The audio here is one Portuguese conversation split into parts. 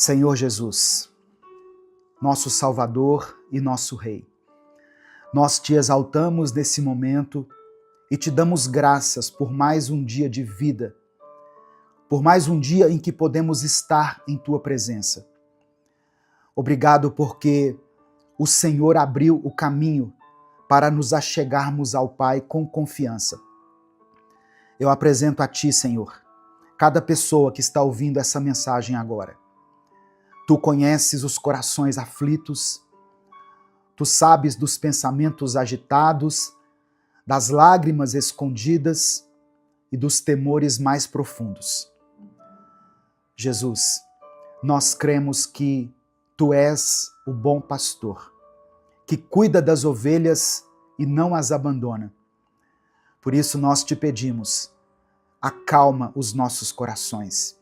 Senhor Jesus, nosso Salvador e nosso Rei, nós te exaltamos nesse momento e te damos graças por mais um dia de vida, por mais um dia em que podemos estar em tua presença. Obrigado porque o Senhor abriu o caminho para nos achegarmos ao Pai com confiança. Eu apresento a ti, Senhor, cada pessoa que está ouvindo essa mensagem agora. Tu conheces os corações aflitos, tu sabes dos pensamentos agitados, das lágrimas escondidas e dos temores mais profundos. Jesus, nós cremos que tu és o bom pastor, que cuida das ovelhas e não as abandona. Por isso nós te pedimos, acalma os nossos corações.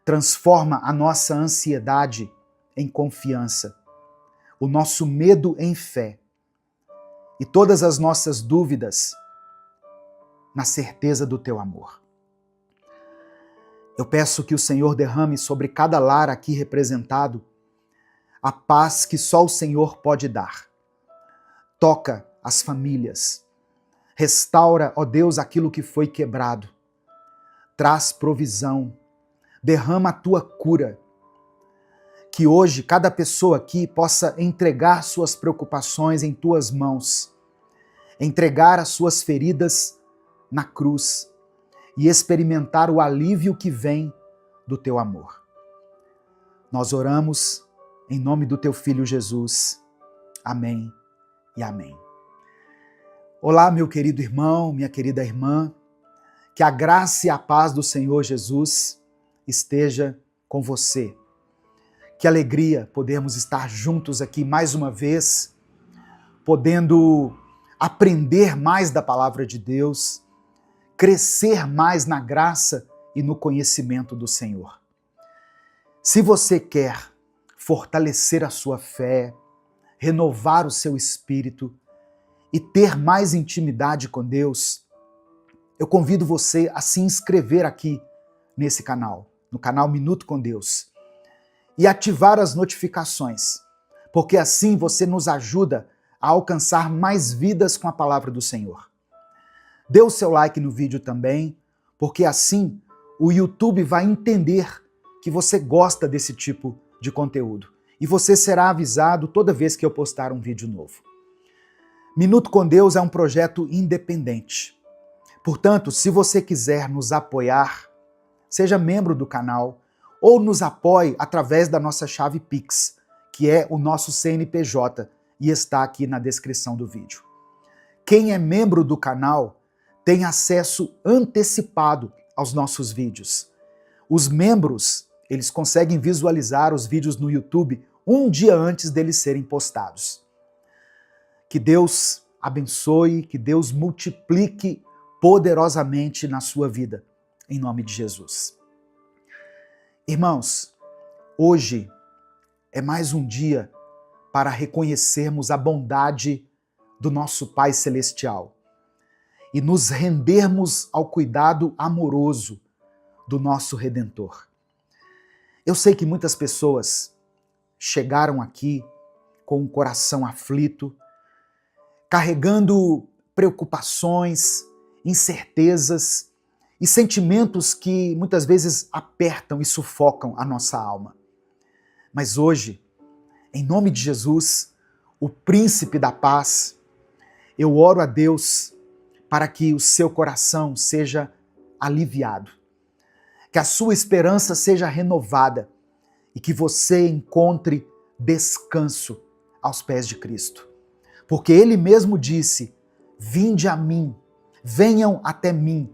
Transforma a nossa ansiedade em confiança, o nosso medo em fé e todas as nossas dúvidas na certeza do teu amor. Eu peço que o Senhor derrame sobre cada lar aqui representado a paz que só o Senhor pode dar. Toca as famílias, restaura, ó Deus, aquilo que foi quebrado, traz provisão, derrama a tua cura. Que hoje cada pessoa aqui possa entregar suas preocupações em tuas mãos, entregar as suas feridas na cruz e experimentar o alívio que vem do teu amor. Nós oramos em nome do teu Filho Jesus. Amém e amém. Olá, meu querido irmão, minha querida irmã, que a graça e a paz do Senhor Jesus esteja com você. Que alegria podermos estar juntos aqui mais uma vez, podendo aprender mais da palavra de Deus, crescer mais na graça e no conhecimento do Senhor. Se você quer fortalecer a sua fé, renovar o seu espírito e ter mais intimidade com Deus, eu convido você a se inscrever aqui nesse canal, no canal Minuto com Deus, e ativar as notificações, porque assim você nos ajuda a alcançar mais vidas com a palavra do Senhor. Dê o seu like no vídeo também, porque assim o YouTube vai entender que você gosta desse tipo de conteúdo e você será avisado toda vez que eu postar um vídeo novo. Minuto com Deus é um projeto independente. Portanto, se você quiser nos apoiar, seja membro do canal ou nos apoie através da nossa chave Pix, que é o nosso CNPJ e está aqui na descrição do vídeo. Quem é membro do canal tem acesso antecipado aos nossos vídeos. Os membros, eles conseguem visualizar os vídeos no YouTube um dia antes deles serem postados. Que Deus abençoe, que Deus multiplique poderosamente na sua vida, em nome de Jesus. Irmãos, hoje é mais um dia para reconhecermos a bondade do nosso Pai Celestial e nos rendermos ao cuidado amoroso do nosso Redentor. Eu sei que muitas pessoas chegaram aqui com o coração aflito, carregando preocupações, incertezas e sentimentos que muitas vezes apertam e sufocam a nossa alma. Mas hoje, em nome de Jesus, o Príncipe da Paz, eu oro a Deus para que o seu coração seja aliviado, que a sua esperança seja renovada e que você encontre descanso aos pés de Cristo. Porque Ele mesmo disse, vinde a mim, venham até mim,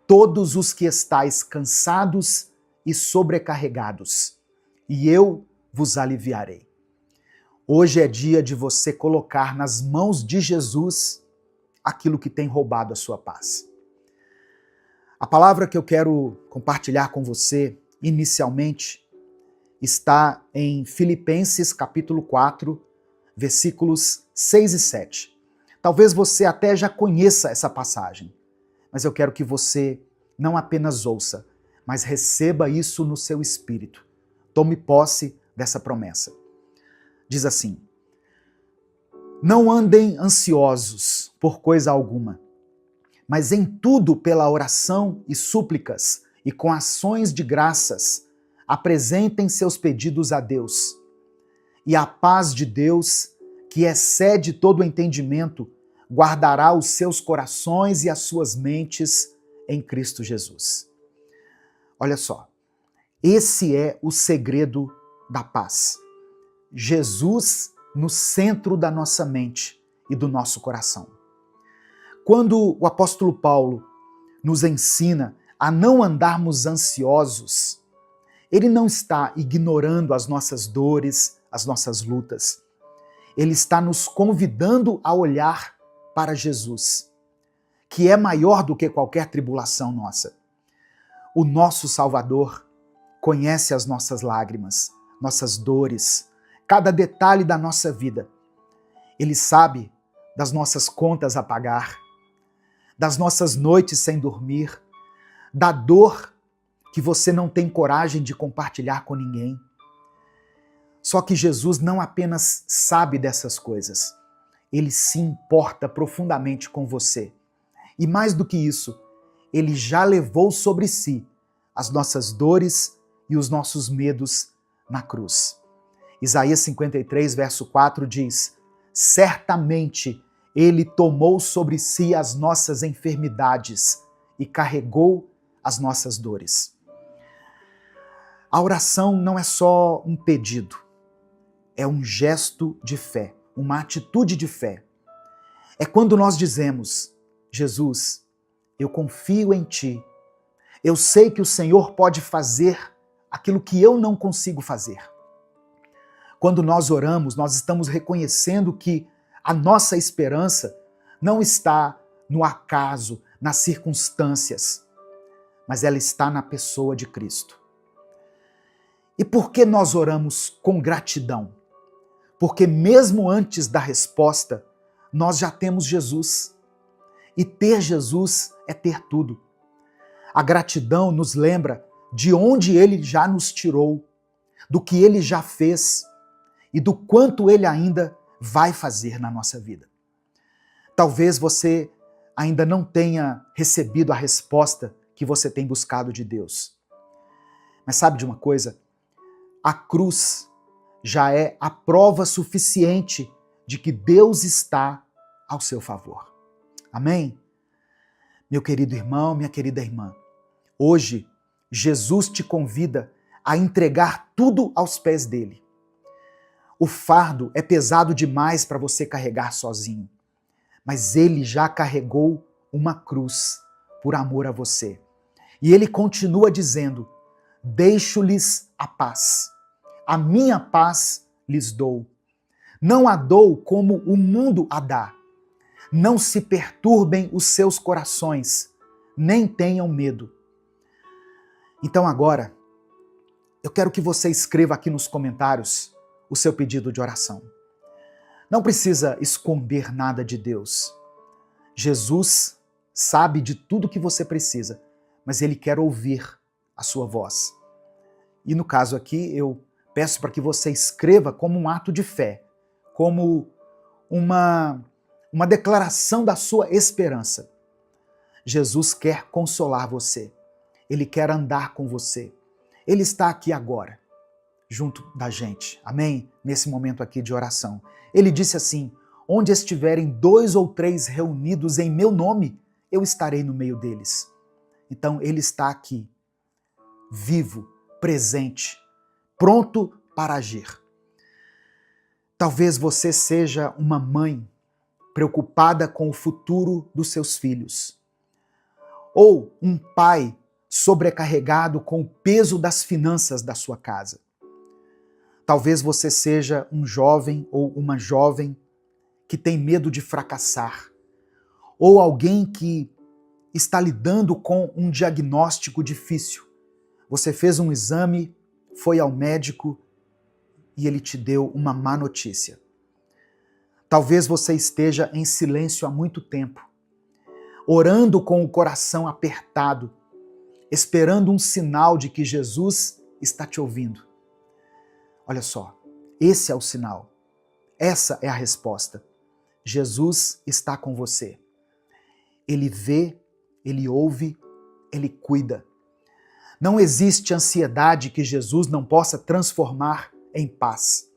todos os que estáis cansados e sobrecarregados, e eu vos aliviarei. Hoje é dia de você colocar nas mãos de Jesus aquilo que tem roubado a sua paz. A palavra que eu quero compartilhar com você, inicialmente, está em Filipenses capítulo 4, versículos 6 e 7. Talvez você até já conheça essa passagem, mas eu quero que você não apenas ouça, mas receba isso no seu espírito, Tome posse dessa promessa. Diz assim: não andem ansiosos por coisa alguma, mas em tudo pela oração e súplicas e com ações de graças, apresentem seus pedidos a Deus. E a paz de Deus, que excede todo o entendimento, guardará os seus corações e as suas mentes em Cristo Jesus. Olha só, esse é o segredo da paz. Jesus no centro da nossa mente e do nosso coração. Quando o apóstolo Paulo nos ensina a não andarmos ansiosos, ele não está ignorando as nossas dores, as nossas lutas. Ele está nos convidando a olhar para Jesus, que é maior do que qualquer tribulação nossa. O nosso Salvador conhece as nossas lágrimas, nossas dores, cada detalhe da nossa vida. Ele sabe das nossas contas a pagar, das nossas noites sem dormir, da dor que você não tem coragem de compartilhar com ninguém. Só que Jesus não apenas sabe dessas coisas, ele se importa profundamente com você. E mais do que isso, ele já levou sobre si as nossas dores e os nossos medos na cruz. Isaías 53, verso 4 diz: certamente ele tomou sobre si as nossas enfermidades e carregou as nossas dores. A oração não é só um pedido, é um gesto de fé, uma atitude de fé. É quando nós dizemos: Jesus, eu confio em Ti, eu sei que o Senhor pode fazer aquilo que eu não consigo fazer. Quando nós oramos, nós estamos reconhecendo que a nossa esperança não está no acaso, nas circunstâncias, mas ela está na pessoa de Cristo. E por que nós oramos com gratidão? Porque mesmo antes da resposta, nós já temos Jesus. E ter Jesus é ter tudo. A gratidão nos lembra de onde Ele já nos tirou, do que Ele já fez e do quanto Ele ainda vai fazer na nossa vida. Talvez você ainda não tenha recebido a resposta que você tem buscado de Deus. Mas sabe de uma coisa? A cruz já é a prova suficiente de que Deus está ao seu favor. Amém? Meu querido irmão, minha querida irmã, hoje Jesus te convida a entregar tudo aos pés dele. O fardo é pesado demais para você carregar sozinho, mas ele já carregou uma cruz por amor a você. E ele continua dizendo: deixo-lhes a paz. A minha paz lhes dou. Não a dou como o mundo a dá. Não se perturbem os seus corações, nem tenham medo. Então agora, eu quero que você escreva aqui nos comentários o seu pedido de oração. Não precisa esconder nada de Deus. Jesus sabe de tudo que você precisa, mas Ele quer ouvir a sua voz. E no caso aqui, eu peço para que você escreva como um ato de fé, como uma declaração da sua esperança. Jesus quer consolar você. Ele quer andar com você. Ele está aqui agora, junto da gente. Amém? Nesse momento aqui de oração. Ele disse assim: onde estiverem 2 ou 3 reunidos em meu nome, eu estarei no meio deles. Então, Ele está aqui, vivo, presente, pronto para agir. Talvez você seja uma mãe preocupada com o futuro dos seus filhos, ou um pai sobrecarregado com o peso das finanças da sua casa. Talvez você seja um jovem ou uma jovem que tem medo de fracassar, ou alguém que está lidando com um diagnóstico difícil. Você fez um exame, foi ao médico e ele te deu uma má notícia. Talvez você esteja em silêncio há muito tempo, orando com o coração apertado, esperando um sinal de que Jesus está te ouvindo. Olha só, esse é o sinal. Essa é a resposta. Jesus está com você. Ele vê, ele ouve, ele cuida. Não existe ansiedade que Jesus não possa transformar em paz.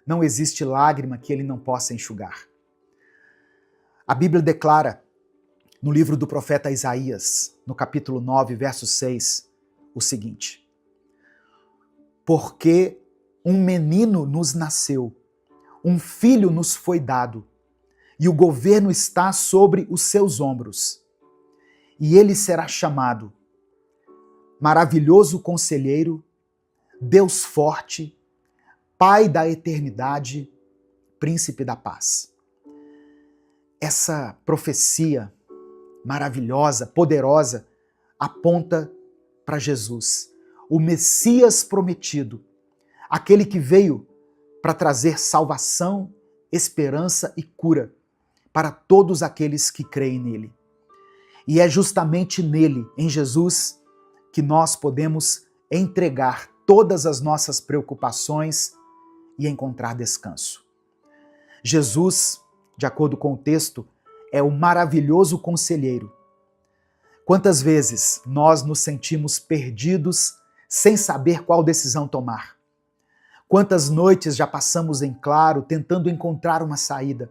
Não existe lágrima que ele não possa enxugar. A Bíblia declara, no livro do profeta Isaías, no capítulo 9, verso 6, o seguinte: porque um menino nos nasceu, um filho nos foi dado, e o governo está sobre os seus ombros. E ele será chamado Maravilhoso Conselheiro, Deus Forte, Pai da Eternidade, Príncipe da Paz. Essa profecia maravilhosa, poderosa, aponta para Jesus, o Messias prometido, aquele que veio para trazer salvação, esperança e cura para todos aqueles que creem nele. E é justamente nele, em Jesus, que nós podemos entregar todas as nossas preocupações e encontrar descanso. Jesus, de acordo com o texto, é o maravilhoso conselheiro. Quantas vezes nós nos sentimos perdidos sem saber qual decisão tomar? Quantas noites já passamos em claro tentando encontrar uma saída?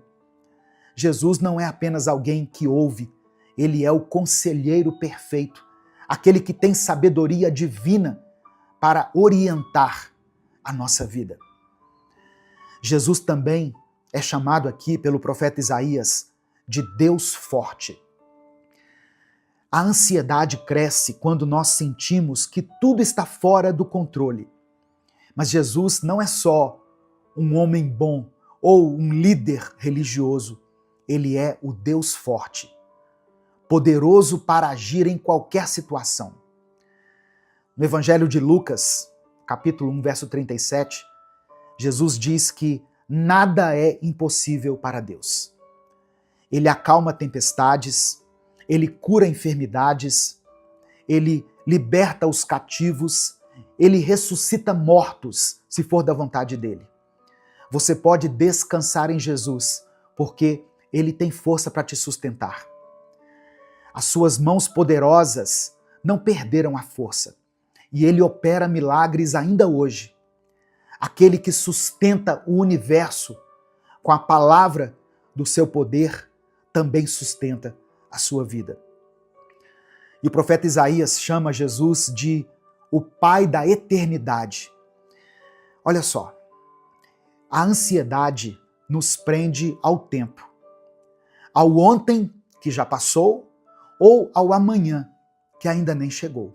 Jesus não é apenas alguém que ouve, ele é o conselheiro perfeito, aquele que tem sabedoria divina para orientar a nossa vida. Jesus também é chamado aqui pelo profeta Isaías de Deus forte. A ansiedade cresce quando nós sentimos que tudo está fora do controle. Mas Jesus não é só um homem bom ou um líder religioso. Ele é o Deus forte, poderoso para agir em qualquer situação. No Evangelho de Lucas, capítulo 1, verso 37, Jesus diz que nada é impossível para Deus. Ele acalma tempestades, ele cura enfermidades, ele liberta os cativos, ele ressuscita mortos, se for da vontade dele. Você pode descansar em Jesus, porque ele tem força para te sustentar. As suas mãos poderosas não perderam a força, e ele opera milagres ainda hoje. Aquele que sustenta o universo com a palavra do seu poder também sustenta a sua vida. E o profeta Isaías chama Jesus de o Pai da Eternidade. Olha só, a ansiedade nos prende ao tempo, ao ontem que já passou ou ao amanhã que ainda nem chegou.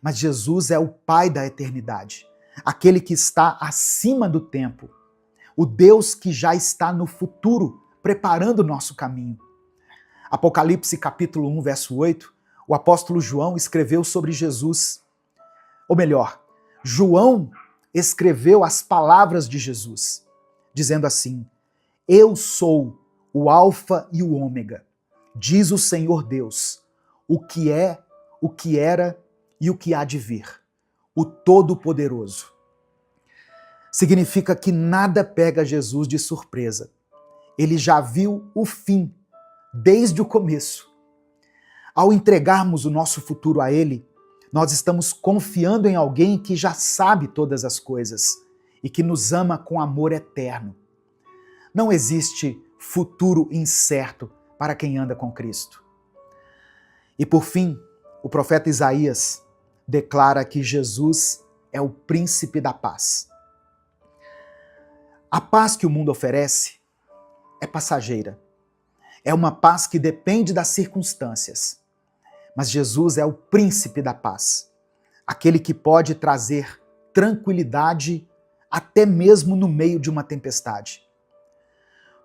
Mas Jesus é o Pai da eternidade, aquele que está acima do tempo, o Deus que já está no futuro, preparando o nosso caminho. Apocalipse capítulo 1, verso 8, o apóstolo João escreveu sobre Jesus. Ou melhor, João escreveu as palavras de Jesus, dizendo assim: eu sou o Alfa e o Ômega, diz o Senhor Deus, o que é, o que era e o que há de vir, o Todo-Poderoso. Significa que nada pega Jesus de surpresa. Ele já viu o fim desde o começo. Ao entregarmos o nosso futuro a Ele, nós estamos confiando em alguém que já sabe todas as coisas e que nos ama com amor eterno. Não existe futuro incerto para quem anda com Cristo. E por fim, o profeta Isaías declara que Jesus é o príncipe da paz. A paz que o mundo oferece é passageira. É uma paz que depende das circunstâncias. Mas Jesus é o príncipe da paz, aquele que pode trazer tranquilidade até mesmo no meio de uma tempestade.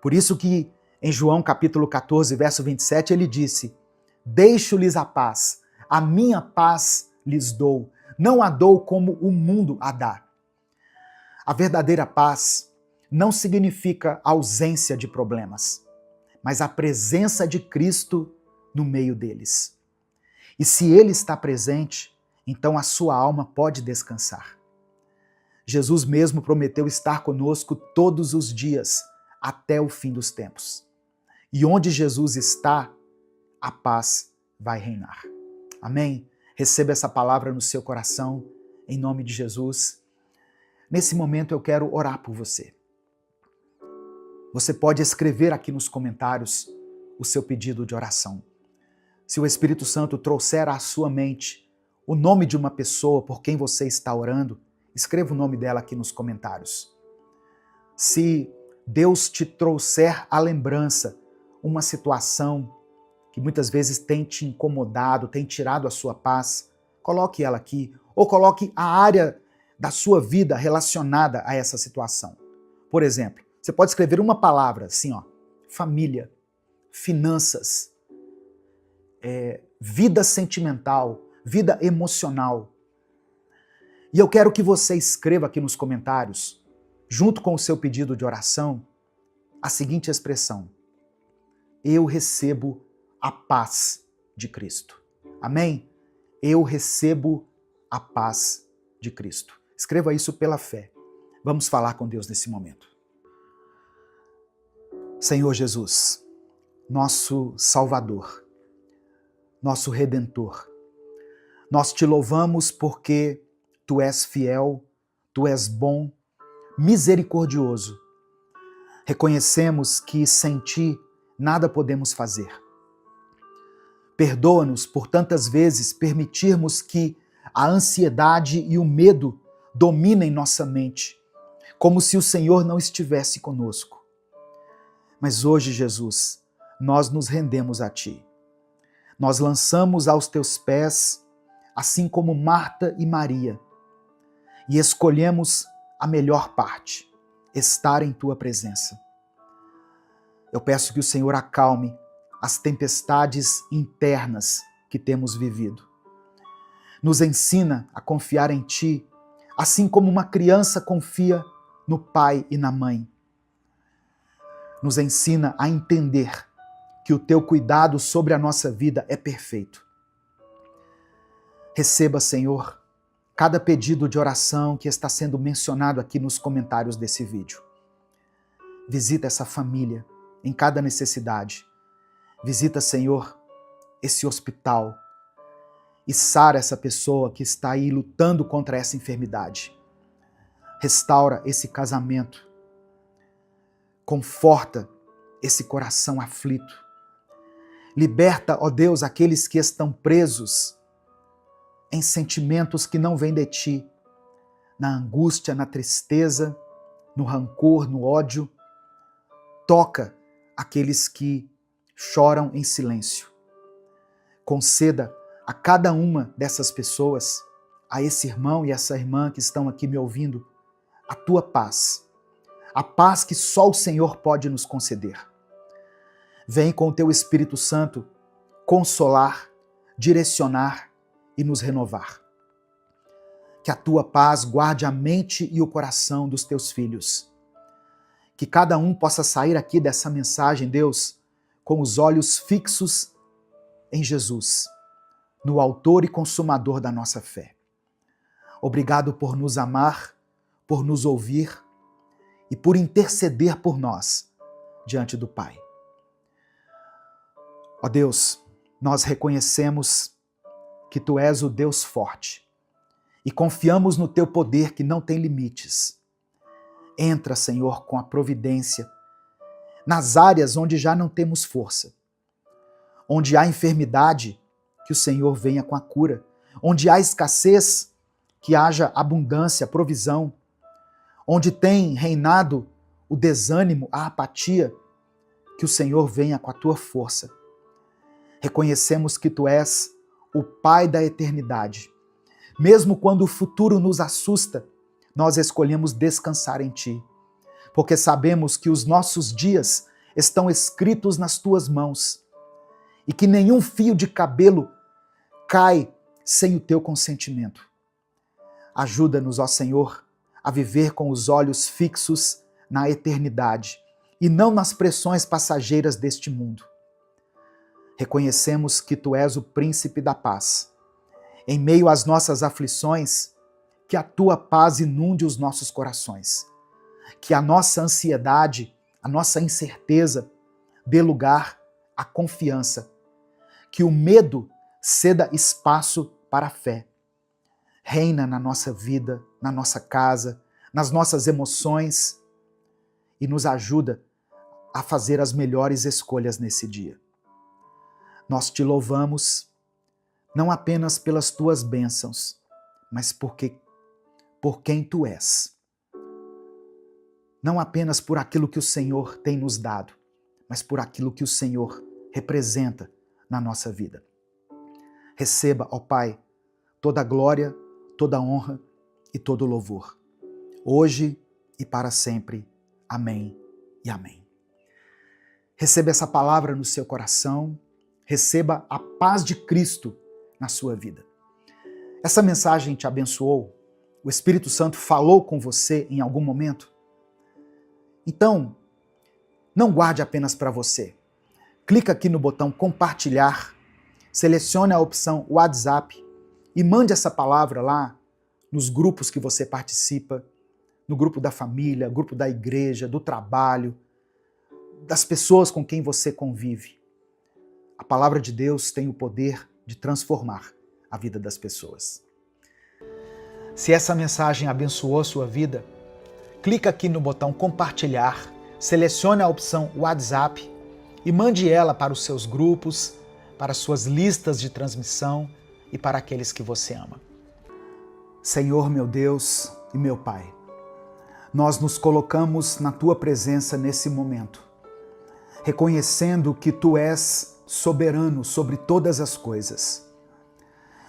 Por isso que em João capítulo 14, verso 27, ele disse: deixo-lhes a paz, a minha paz lhes dou, não a dou como o mundo a dá. A verdadeira paz não significa ausência de problemas, mas a presença de Cristo no meio deles. E se Ele está presente, então a sua alma pode descansar. Jesus mesmo prometeu estar conosco todos os dias, até o fim dos tempos. E onde Jesus está, a paz vai reinar. Amém? Receba essa palavra no seu coração, em nome de Jesus. Nesse momento eu quero orar por você. Você pode escrever aqui nos comentários o seu pedido de oração. Se o Espírito Santo trouxer à sua mente o nome de uma pessoa por quem você está orando, escreva o nome dela aqui nos comentários. Se Deus te trouxer à lembrança uma situação que muitas vezes tem te incomodado, tem tirado a sua paz, coloque ela aqui, ou coloque a área da sua vida relacionada a essa situação. Por exemplo, você pode escrever uma palavra assim, ó, família, finanças, vida sentimental, vida emocional. E eu quero que você escreva aqui nos comentários, junto com o seu pedido de oração, a seguinte expressão: eu recebo a paz de Cristo. Amém? Eu recebo a paz de Cristo. Escreva isso pela fé. Vamos falar com Deus nesse momento. Senhor Jesus, nosso Salvador, nosso Redentor, nós te louvamos porque Tu és fiel, Tu és bom, misericordioso. Reconhecemos que sem Ti nada podemos fazer. Perdoa-nos por tantas vezes permitirmos que a ansiedade e o medo dominem nossa mente, como se o Senhor não estivesse conosco. Mas hoje, Jesus, nós nos rendemos a Ti. Nós lançamos aos Teus pés, assim como Marta e Maria, e escolhemos a melhor parte, estar em Tua presença. Eu peço que o Senhor acalme as tempestades internas que temos vivido. Nos ensina a confiar em Ti, assim como uma criança confia no pai e na mãe. Nos ensina a entender que o Teu cuidado sobre a nossa vida é perfeito. Receba, Senhor, cada pedido de oração que está sendo mencionado aqui nos comentários desse vídeo. Visita essa família em cada necessidade. Visita, Senhor, esse hospital e sara essa pessoa que está aí lutando contra essa enfermidade. Restaura esse casamento. Conforta esse coração aflito. Liberta, ó Deus, aqueles que estão presos em sentimentos que não vêm de Ti, na angústia, na tristeza, no rancor, no ódio. Toca aqueles que choram em silêncio. Conceda a cada uma dessas pessoas, a esse irmão e essa irmã que estão aqui me ouvindo, a Tua paz. A paz que só o Senhor pode nos conceder. Vem com o Teu Espírito Santo consolar, direcionar e nos renovar. Que a Tua paz guarde a mente e o coração dos Teus filhos. Que cada um possa sair aqui dessa mensagem, Deus, com os olhos fixos em Jesus, no autor e consumador da nossa fé. Obrigado por nos amar, por nos ouvir e por interceder por nós diante do Pai. Ó Deus, nós reconhecemos que Tu és o Deus forte e confiamos no Teu poder que não tem limites. Entra, Senhor, com a providência nas áreas onde já não temos força. Onde há enfermidade, que o Senhor venha com a cura. Onde há escassez, que haja abundância, provisão. Onde tem reinado o desânimo, a apatia, que o Senhor venha com a Tua força. Reconhecemos que Tu és o Pai da eternidade. Mesmo quando o futuro nos assusta, nós escolhemos descansar em Ti, porque sabemos que os nossos dias estão escritos nas Tuas mãos e que nenhum fio de cabelo cai sem o Teu consentimento. Ajuda-nos, ó Senhor, a viver com os olhos fixos na eternidade e não nas pressões passageiras deste mundo. Reconhecemos que Tu és o príncipe da paz. Em meio às nossas aflições, que a tua paz inunde os nossos corações. Que a nossa ansiedade, a nossa incerteza dê lugar à confiança. Que o medo ceda espaço para a fé. Reina na nossa vida, na nossa casa, nas nossas emoções e nos ajuda a fazer as melhores escolhas nesse dia. Nós te louvamos, não apenas pelas tuas bênçãos, mas por quem tu és. Não apenas por aquilo que o Senhor tem nos dado, mas por aquilo que o Senhor representa na nossa vida. Receba, ó Pai, toda a glória, toda a honra e todo o louvor, hoje e para sempre. Amém e amém. Receba essa palavra no seu coração, receba a paz de Cristo na sua vida. Essa mensagem te abençoou? O Espírito Santo falou com você em algum momento? Então, não guarde apenas para você. Clica aqui no botão compartilhar, selecione a opção WhatsApp e mande essa palavra lá nos grupos que você participa, no grupo da família, grupo da igreja, do trabalho, das pessoas com quem você convive. A palavra de Deus tem o poder de transformar a vida das pessoas. Se essa mensagem abençoou a sua vida, clica aqui no botão compartilhar, selecione a opção WhatsApp e mande ela para os seus grupos, para as suas listas de transmissão e para aqueles que você ama. Senhor, meu Deus e meu Pai, nós nos colocamos na Tua presença nesse momento, reconhecendo que Tu és soberano sobre todas as coisas.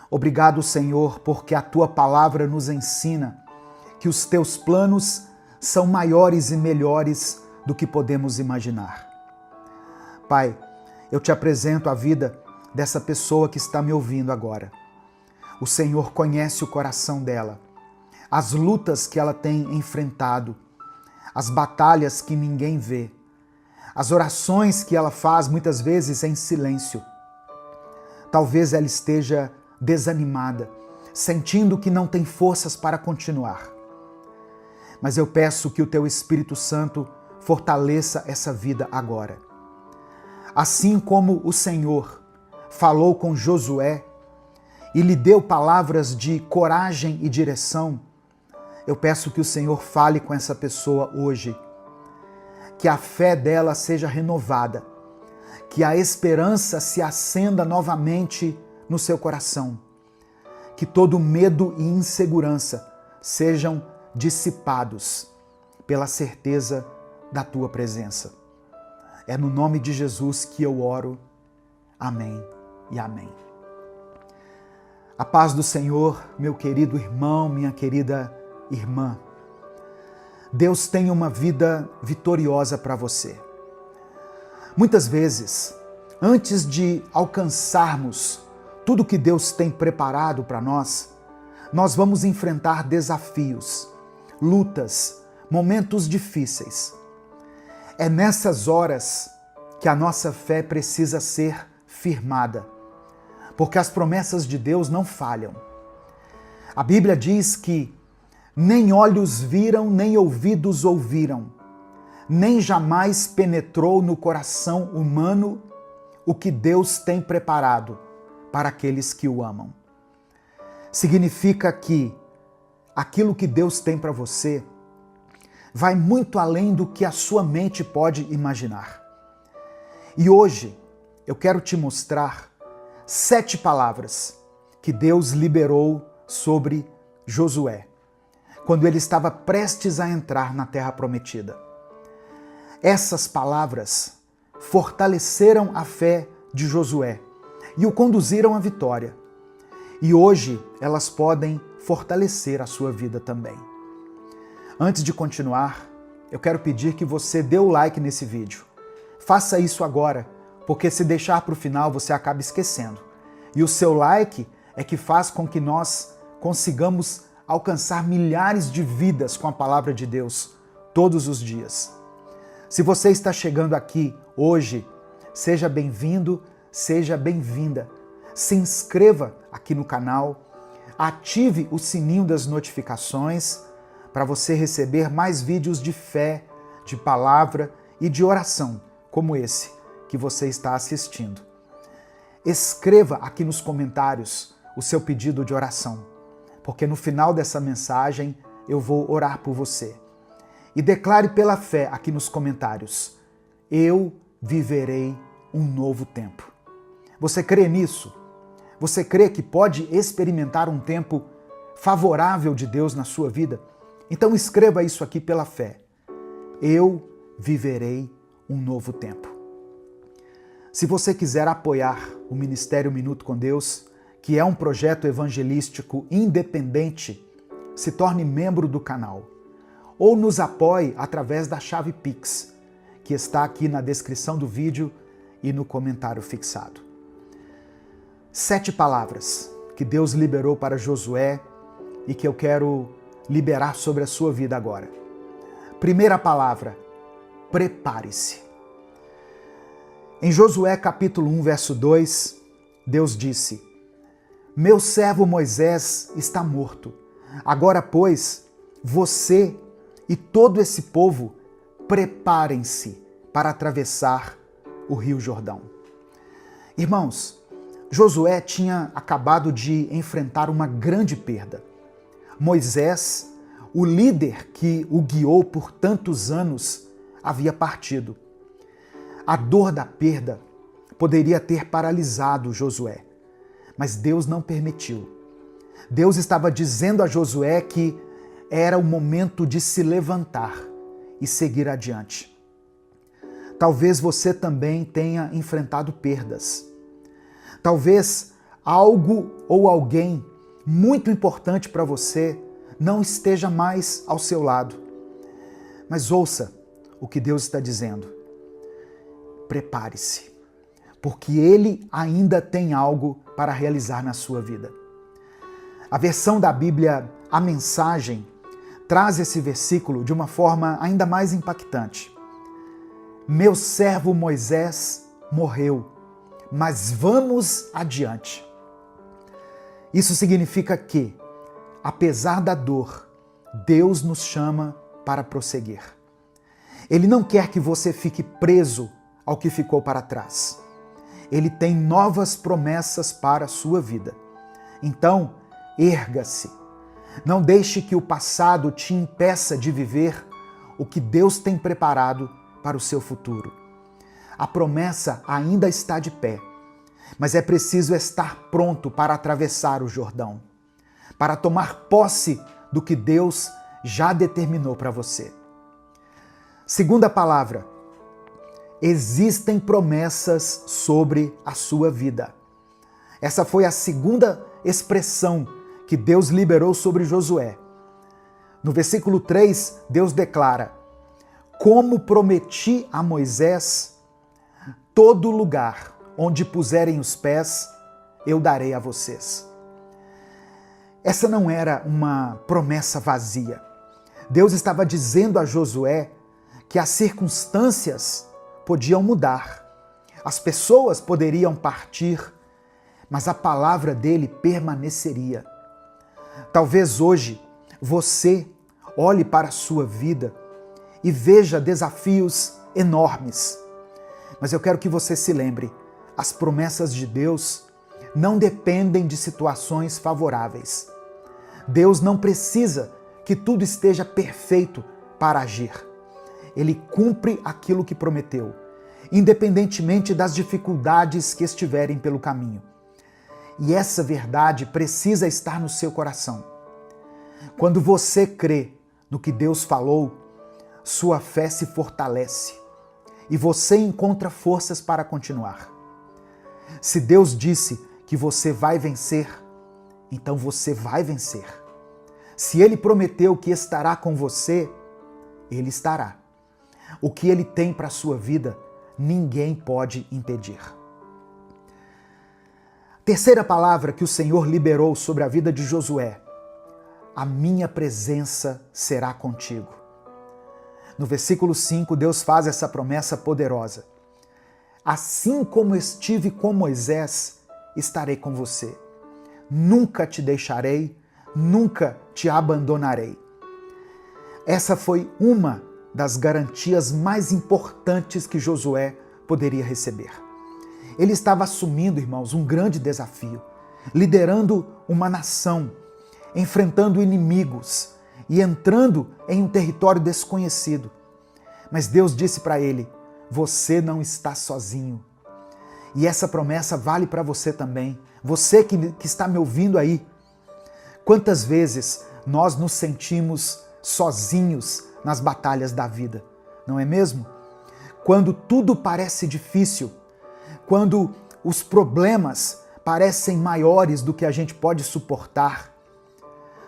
Obrigado, Senhor, porque a Tua palavra nos ensina que os Teus planos são maiores e melhores do que podemos imaginar. Pai, eu te apresento a vida dessa pessoa que está me ouvindo agora. O Senhor conhece o coração dela, as lutas que ela tem enfrentado, as batalhas que ninguém vê, as orações que ela faz muitas vezes em silêncio. Talvez ela esteja desanimada, sentindo que não tem forças para continuar. Mas eu peço que o Teu Espírito Santo fortaleça essa vida agora. Assim como o Senhor falou com Josué e lhe deu palavras de coragem e direção, eu peço que o Senhor fale com essa pessoa hoje. Que a fé dela seja renovada, que a esperança se acenda novamente no seu coração, que todo medo e insegurança sejam dissipados pela certeza da Tua presença. É no nome de Jesus que eu oro. Amém e amém. A paz do Senhor, meu querido irmão, minha querida irmã. Deus tem uma vida vitoriosa para você. Muitas vezes, antes de alcançarmos tudo que Deus tem preparado para nós, nós vamos enfrentar desafios, lutas, momentos difíceis. É nessas horas que a nossa fé precisa ser firmada, porque as promessas de Deus não falham. A Bíblia diz que nem olhos viram, nem ouvidos ouviram, nem jamais penetrou no coração humano o que Deus tem preparado para aqueles que o amam. Significa que aquilo que Deus tem para você vai muito além do que a sua mente pode imaginar. E hoje eu quero te mostrar 7 palavras que Deus liberou sobre Josué, quando ele estava prestes a entrar na Terra Prometida. Essas palavras fortaleceram a fé de Josué e o conduziram à vitória. E hoje elas podem fortalecer a sua vida também. Antes de continuar, eu quero pedir que você dê o like nesse vídeo. Faça isso agora, porque se deixar para o final você acaba esquecendo. E o seu like é que faz com que nós consigamos alcançar milhares de vidas com a palavra de Deus todos os dias. Se você está chegando aqui hoje, seja bem-vindo, seja bem-vinda. Se inscreva aqui no canal, ative o sininho das notificações para você receber mais vídeos de fé, de palavra e de oração, como esse que você está assistindo. Escreva aqui nos comentários o seu pedido de oração, porque no final dessa mensagem eu vou orar por você. E declare pela fé aqui nos comentários: eu viverei um novo tempo. Você crê nisso? Você crê que pode experimentar um tempo favorável de Deus na sua vida? Então escreva isso aqui pela fé. Eu viverei um novo tempo. Se você quiser apoiar o Ministério Minuto com Deus, que é um projeto evangelístico independente, se torne membro do canal. Ou nos apoie através da chave Pix, que está aqui na descrição do vídeo e no comentário fixado. 7 palavras que Deus liberou para Josué e que eu quero liberar sobre a sua vida agora. Primeira palavra: prepare-se. Em Josué capítulo 1, verso 2, Deus disse: meu servo Moisés está morto. Agora, pois, você e todo esse povo preparem-se para atravessar o Rio Jordão. Irmãos, Josué tinha acabado de enfrentar uma grande perda. Moisés, o líder que o guiou por tantos anos, havia partido. A dor da perda poderia ter paralisado Josué, mas Deus não permitiu. Deus estava dizendo a Josué que era o momento de se levantar e seguir adiante. Talvez você também tenha enfrentado perdas. Talvez algo ou alguém muito importante para você não esteja mais ao seu lado. Mas ouça o que Deus está dizendo. Prepare-se, porque Ele ainda tem algo para realizar na sua vida. A versão da Bíblia, a Mensagem, traz esse versículo de uma forma ainda mais impactante. Meu servo Moisés morreu, mas vamos adiante. Isso significa que, apesar da dor, Deus nos chama para prosseguir. Ele não quer que você fique preso ao que ficou para trás. Ele tem novas promessas para a sua vida. Então, erga-se. Não deixe que o passado te impeça de viver o que Deus tem preparado para o seu futuro. A promessa ainda está de pé, mas é preciso estar pronto para atravessar o Jordão, para tomar posse do que Deus já determinou para você. Segunda palavra: existem promessas sobre a sua vida. Essa foi a segunda expressão que Deus liberou sobre Josué. No versículo 3, Deus declara: como prometi a Moisés, todo lugar onde puserem os pés, eu darei a vocês. Essa não era uma promessa vazia. Deus estava dizendo a Josué que as circunstâncias podiam mudar, as pessoas poderiam partir, mas a palavra dele permaneceria. Talvez hoje você olhe para a sua vida e veja desafios enormes, mas eu quero que você se lembre, as promessas de Deus não dependem de situações favoráveis. Deus não precisa que tudo esteja perfeito para agir. Ele cumpre aquilo que prometeu, independentemente das dificuldades que estiverem pelo caminho. E essa verdade precisa estar no seu coração. Quando você crê no que Deus falou, sua fé se fortalece e você encontra forças para continuar. Se Deus disse que você vai vencer, então você vai vencer. Se Ele prometeu que estará com você, Ele estará. O que Ele tem para a sua vida, ninguém pode impedir. Terceira palavra que o Senhor liberou sobre a vida de Josué: a minha presença será contigo. No versículo 5, Deus faz essa promessa poderosa. Assim como estive com Moisés, estarei com você. nunca te deixarei, nunca te abandonarei. Essa foi uma das garantias mais importantes que Josué poderia receber. Ele estava assumindo, irmãos, um grande desafio, liderando uma nação, enfrentando inimigos e entrando em um território desconhecido. Mas Deus disse para ele: você não está sozinho. E essa promessa vale para você também. Você que está me ouvindo aí. Quantas vezes nós nos sentimos sozinhos nas batalhas da vida, não é mesmo? Quando tudo parece difícil, quando os problemas parecem maiores do que a gente pode suportar,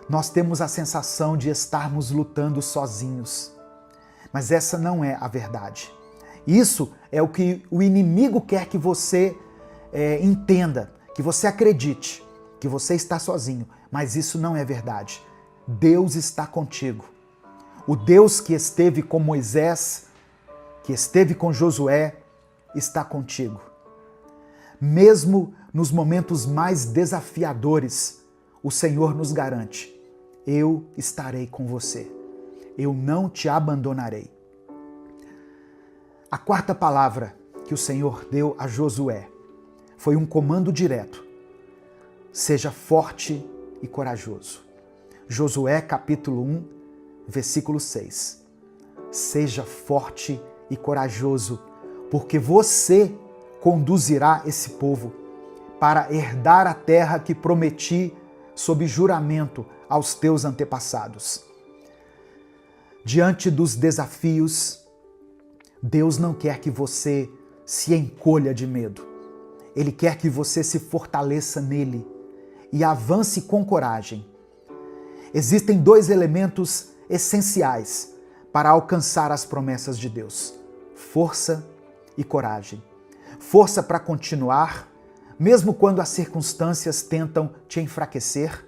nós temos a sensação de estarmos lutando sozinhos. Mas essa não é a verdade. Isso é o que o inimigo quer que você entenda, que você acredite, que você está sozinho. Mas isso não é verdade. Deus está contigo. O Deus que esteve com Moisés, que esteve com Josué, está contigo. Mesmo nos momentos mais desafiadores, o Senhor nos garante: eu estarei com você. Eu não te abandonarei. A quarta palavra que o Senhor deu a Josué foi um comando direto: seja forte e corajoso. Josué capítulo 1, versículo 6. Seja forte e corajoso, porque você conduzirá esse povo para herdar a terra que prometi sob juramento aos teus antepassados. Diante dos desafios, Deus não quer que você se encolha de medo. Ele quer que você se fortaleça nele e avance com coragem. Existem dois elementos essenciais para alcançar as promessas de Deus: força e coragem. Força para continuar, mesmo quando as circunstâncias tentam te enfraquecer,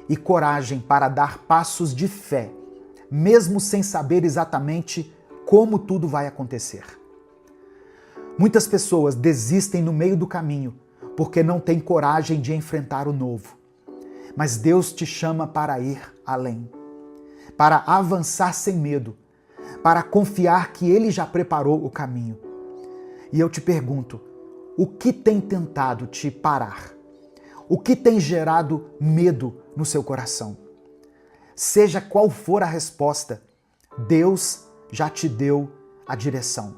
e coragem para dar passos de fé, mesmo sem saber exatamente como tudo vai acontecer. Muitas pessoas desistem no meio do caminho porque não têm coragem de enfrentar o novo. Mas Deus te chama para ir além, para avançar sem medo, para confiar que Ele já preparou o caminho. E eu te pergunto, o que tem tentado te parar? O que tem gerado medo no seu coração? Seja qual for a resposta, Deus já te deu a direção.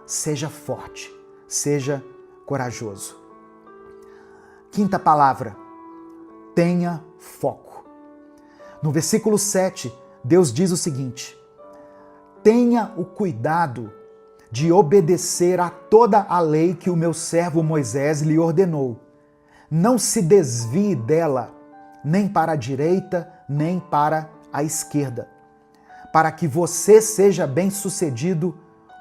Seja forte, seja corajoso. Quinta palavra: tenha foco. No versículo 7, Deus diz o seguinte: tenha o cuidado de obedecer a toda a lei que o meu servo Moisés lhe ordenou. Não se desvie dela, nem para a direita, nem para a esquerda, para que você seja bem-sucedido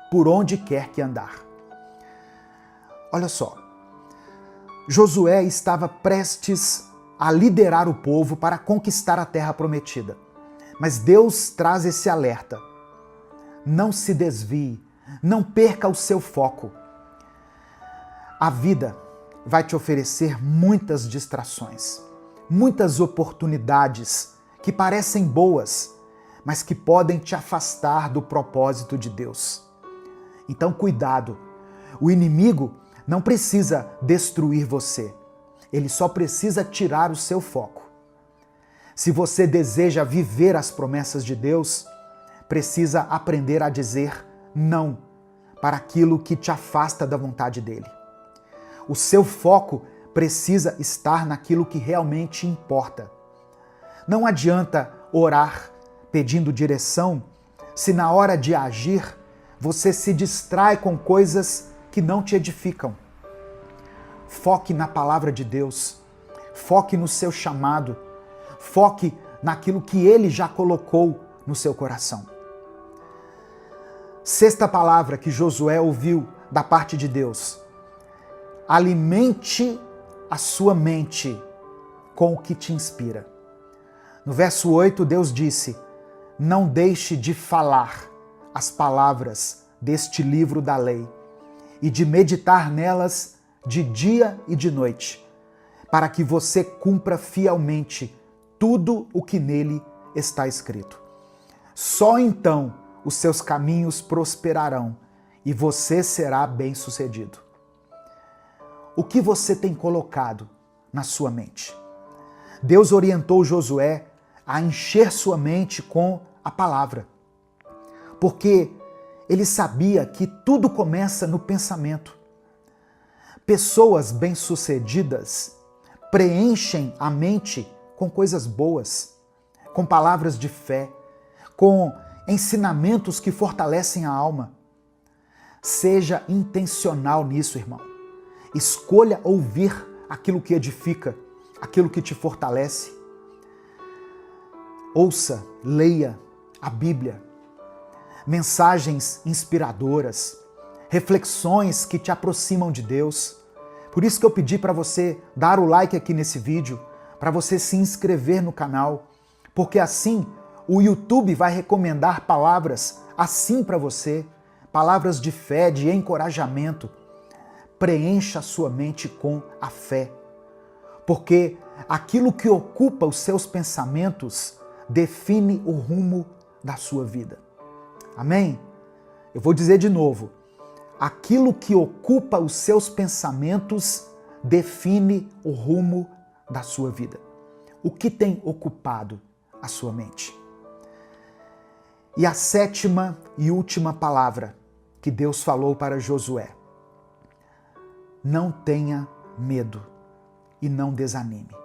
por onde quer que andar. Olha só, Josué estava prestes a liderar o povo para conquistar a terra prometida. Mas Deus traz esse alerta: não se desvie, não perca o seu foco. A vida vai te oferecer muitas distrações, muitas oportunidades que parecem boas, mas que podem te afastar do propósito de Deus. Então, cuidado. O inimigo não precisa destruir você. Ele só precisa tirar o seu foco. Se você deseja viver as promessas de Deus, precisa aprender a dizer não para aquilo que te afasta da vontade dele. O seu foco precisa estar naquilo que realmente importa. Não adianta orar pedindo direção se na hora de agir você se distrai com coisas que não te edificam. Foque na palavra de Deus, foque no seu chamado, foque naquilo que Ele já colocou no seu coração. Sexta palavra que Josué ouviu da parte de Deus: alimente a sua mente com o que te inspira. No verso 8, Deus disse: não deixe de falar as palavras deste livro da lei e de meditar nelas de dia e de noite, para que você cumpra fielmente tudo o que nele está escrito. Só então os seus caminhos prosperarão e você será bem-sucedido. O que você tem colocado na sua mente? Deus orientou Josué a encher sua mente com a palavra, porque ele sabia que tudo começa no pensamento. Pessoas bem-sucedidas preenchem a mente com coisas boas, com palavras de fé, com ensinamentos que fortalecem a alma. Seja intencional nisso, irmão. Escolha ouvir aquilo que edifica, aquilo que te fortalece. Ouça, leia a Bíblia, mensagens inspiradoras, reflexões que te aproximam de Deus. Por isso que eu pedi para você dar o like aqui nesse vídeo, para você se inscrever no canal, porque assim o YouTube vai recomendar palavras assim para você, palavras de fé, de encorajamento. Preencha a sua mente com a fé, porque aquilo que ocupa os seus pensamentos define o rumo da sua vida. Amém? Eu vou dizer de novo. Aquilo que ocupa os seus pensamentos define o rumo da sua vida. O que tem ocupado a sua mente? E a sétima e última palavra que Deus falou para Josué: não tenha medo e não desanime.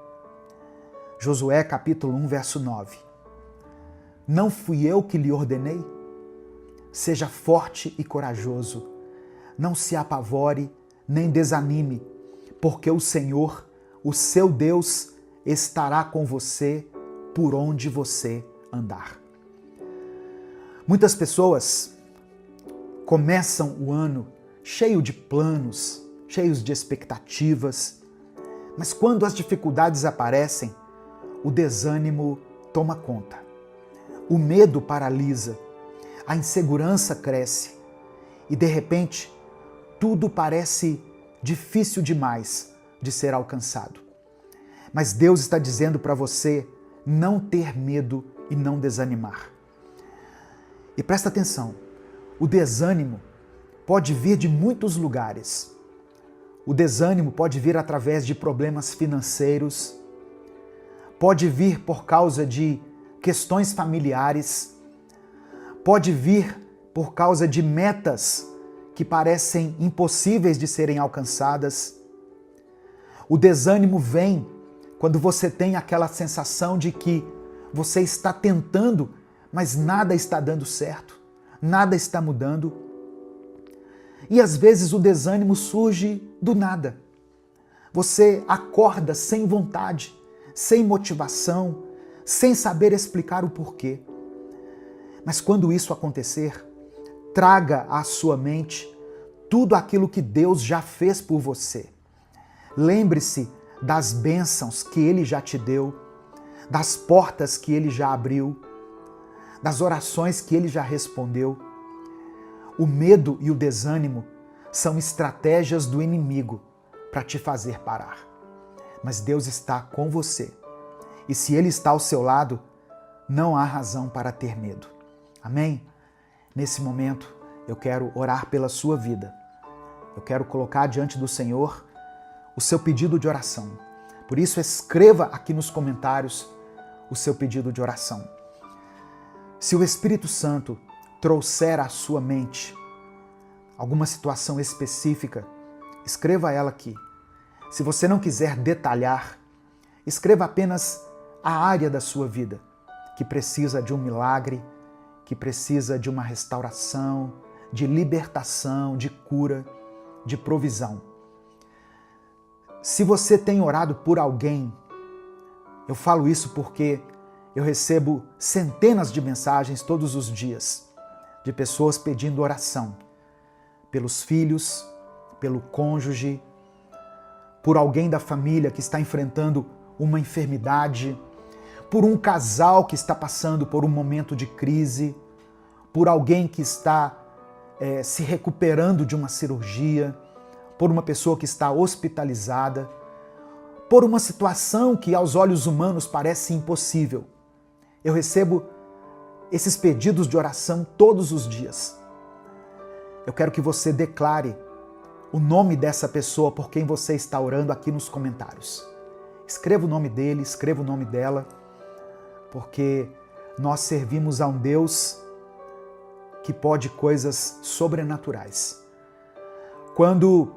Josué capítulo 1, verso 9. Não fui eu que lhe ordenei? Seja forte e corajoso. Não se apavore, nem desanime, porque o Senhor, o seu Deus, estará com você por onde você andar. Muitas pessoas começam o ano cheio de planos, cheios de expectativas, mas quando as dificuldades aparecem, o desânimo toma conta. O medo paralisa, a insegurança cresce e, de repente, tudo parece difícil demais de ser alcançado. Mas Deus está dizendo para você não ter medo e não desanimar. E presta atenção, o desânimo pode vir de muitos lugares. O desânimo pode vir através de problemas financeiros, pode vir por causa de questões familiares, pode vir por causa de metas que parecem impossíveis de serem alcançadas. O desânimo vem quando você tem aquela sensação de que você está tentando, mas nada está dando certo, nada está mudando. E às vezes o desânimo surge do nada. Você acorda sem vontade, sem motivação, sem saber explicar o porquê. Mas quando isso acontecer, traga à sua mente tudo aquilo que Deus já fez por você. Lembre-se das bênçãos que Ele já te deu, das portas que Ele já abriu, das orações que Ele já respondeu. O medo e o desânimo são estratégias do inimigo para te fazer parar. Mas Deus está com você. E se Ele está ao seu lado, não há razão para ter medo. Amém? Nesse momento, eu quero orar pela sua vida. Eu quero colocar diante do Senhor o seu pedido de oração. Por isso, escreva aqui nos comentários o seu pedido de oração. Se o Espírito Santo trouxer à sua mente alguma situação específica, escreva ela aqui. Se você não quiser detalhar, escreva apenas a área da sua vida que precisa de um milagre, que precisa de uma restauração, de libertação, de cura, de provisão. Se você tem orado por alguém, eu falo isso porque eu recebo centenas de mensagens todos os dias de pessoas pedindo oração pelos filhos, pelo cônjuge, por alguém da família que está enfrentando uma enfermidade, por um casal que está passando por um momento de crise, por alguém que está se recuperando de uma cirurgia, por uma pessoa que está hospitalizada, por uma situação que aos olhos humanos parece impossível. Eu recebo esses pedidos de oração todos os dias. Eu quero que você declare o nome dessa pessoa por quem você está orando aqui nos comentários. Escreva o nome dele, escreva o nome dela, porque nós servimos a um Deus que pode coisas sobrenaturais. Quando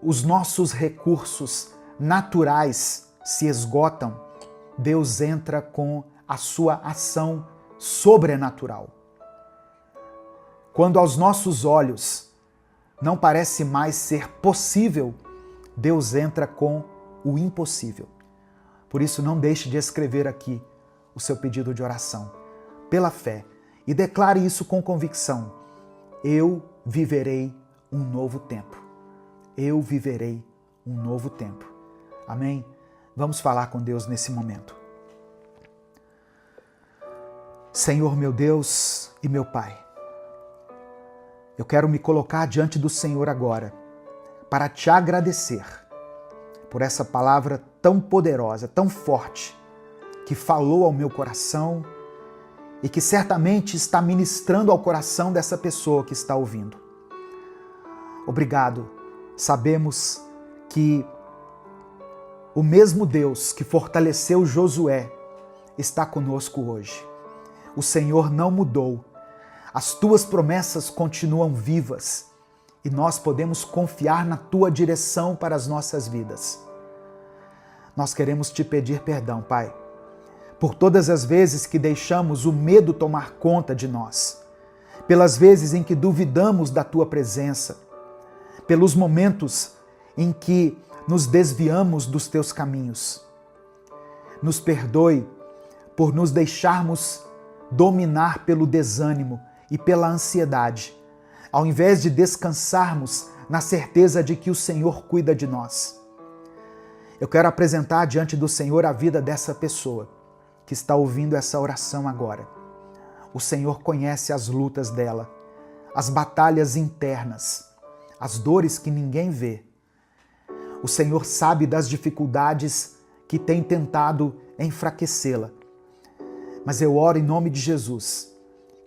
os nossos recursos naturais se esgotam, Deus entra com a sua ação sobrenatural. Quando aos nossos olhos não parece mais ser possível, Deus entra com o impossível. Por isso, não deixe de escrever aqui o seu pedido de oração, pela fé, e declare isso com convicção. Eu viverei um novo tempo. Eu viverei um novo tempo. Amém? Vamos falar com Deus nesse momento. Senhor, meu Deus e meu Pai, eu quero me colocar diante do Senhor agora para te agradecer por essa palavra tão poderosa, tão forte, que falou ao meu coração e que certamente está ministrando ao coração dessa pessoa que está ouvindo. Obrigado. Sabemos que o mesmo Deus que fortaleceu Josué está conosco hoje. O Senhor não mudou. As tuas promessas continuam vivas e nós podemos confiar na tua direção para as nossas vidas. Nós queremos te pedir perdão, Pai, por todas as vezes que deixamos o medo tomar conta de nós, pelas vezes em que duvidamos da tua presença, pelos momentos em que nos desviamos dos teus caminhos. Nos perdoe por nos deixarmos dominar pelo desânimo e pela ansiedade, ao invés de descansarmos na certeza de que o Senhor cuida de nós. Eu quero apresentar diante do Senhor a vida dessa pessoa que está ouvindo essa oração agora. O Senhor conhece as lutas dela, as batalhas internas, as dores que ninguém vê. O Senhor sabe das dificuldades que têm tentado enfraquecê-la. Mas eu oro em nome de Jesus,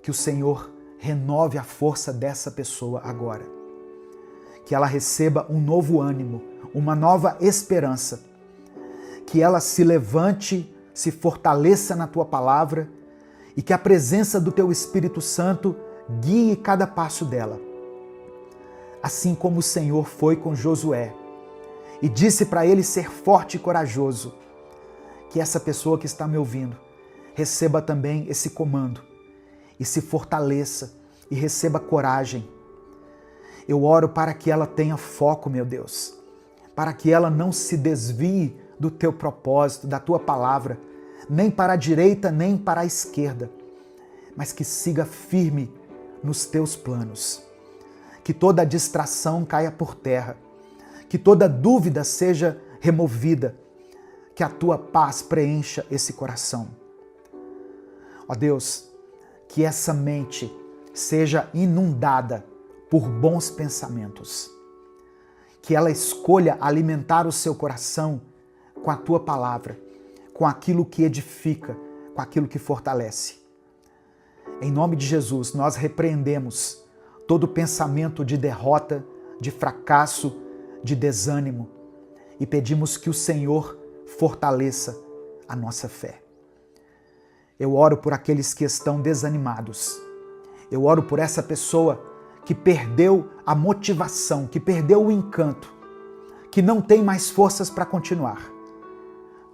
que o Senhor renove a força dessa pessoa agora. Que ela receba um novo ânimo, uma nova esperança. Que ela se levante, se fortaleça na tua palavra e que a presença do teu Espírito Santo guie cada passo dela. Assim como o Senhor foi com Josué e disse para ele ser forte e corajoso, que essa pessoa que está me ouvindo receba também esse comando e se fortaleça e receba coragem. Eu oro para que ela tenha foco, meu Deus, para que ela não se desvie do teu propósito, da tua palavra, nem para a direita, nem para a esquerda, mas que siga firme nos teus planos. Que toda distração caia por terra, que toda dúvida seja removida, que a tua paz preencha esse coração. Ó Deus, que essa mente seja inundada por bons pensamentos, que ela escolha alimentar o seu coração com a tua palavra, com aquilo que edifica, com aquilo que fortalece. Em nome de Jesus, nós repreendemos todo pensamento de derrota, de fracasso, de desânimo e pedimos que o Senhor fortaleça a nossa fé. Eu oro por aqueles que estão desanimados. Eu oro por essa pessoa que perdeu a motivação, que perdeu o encanto, que não tem mais forças para continuar.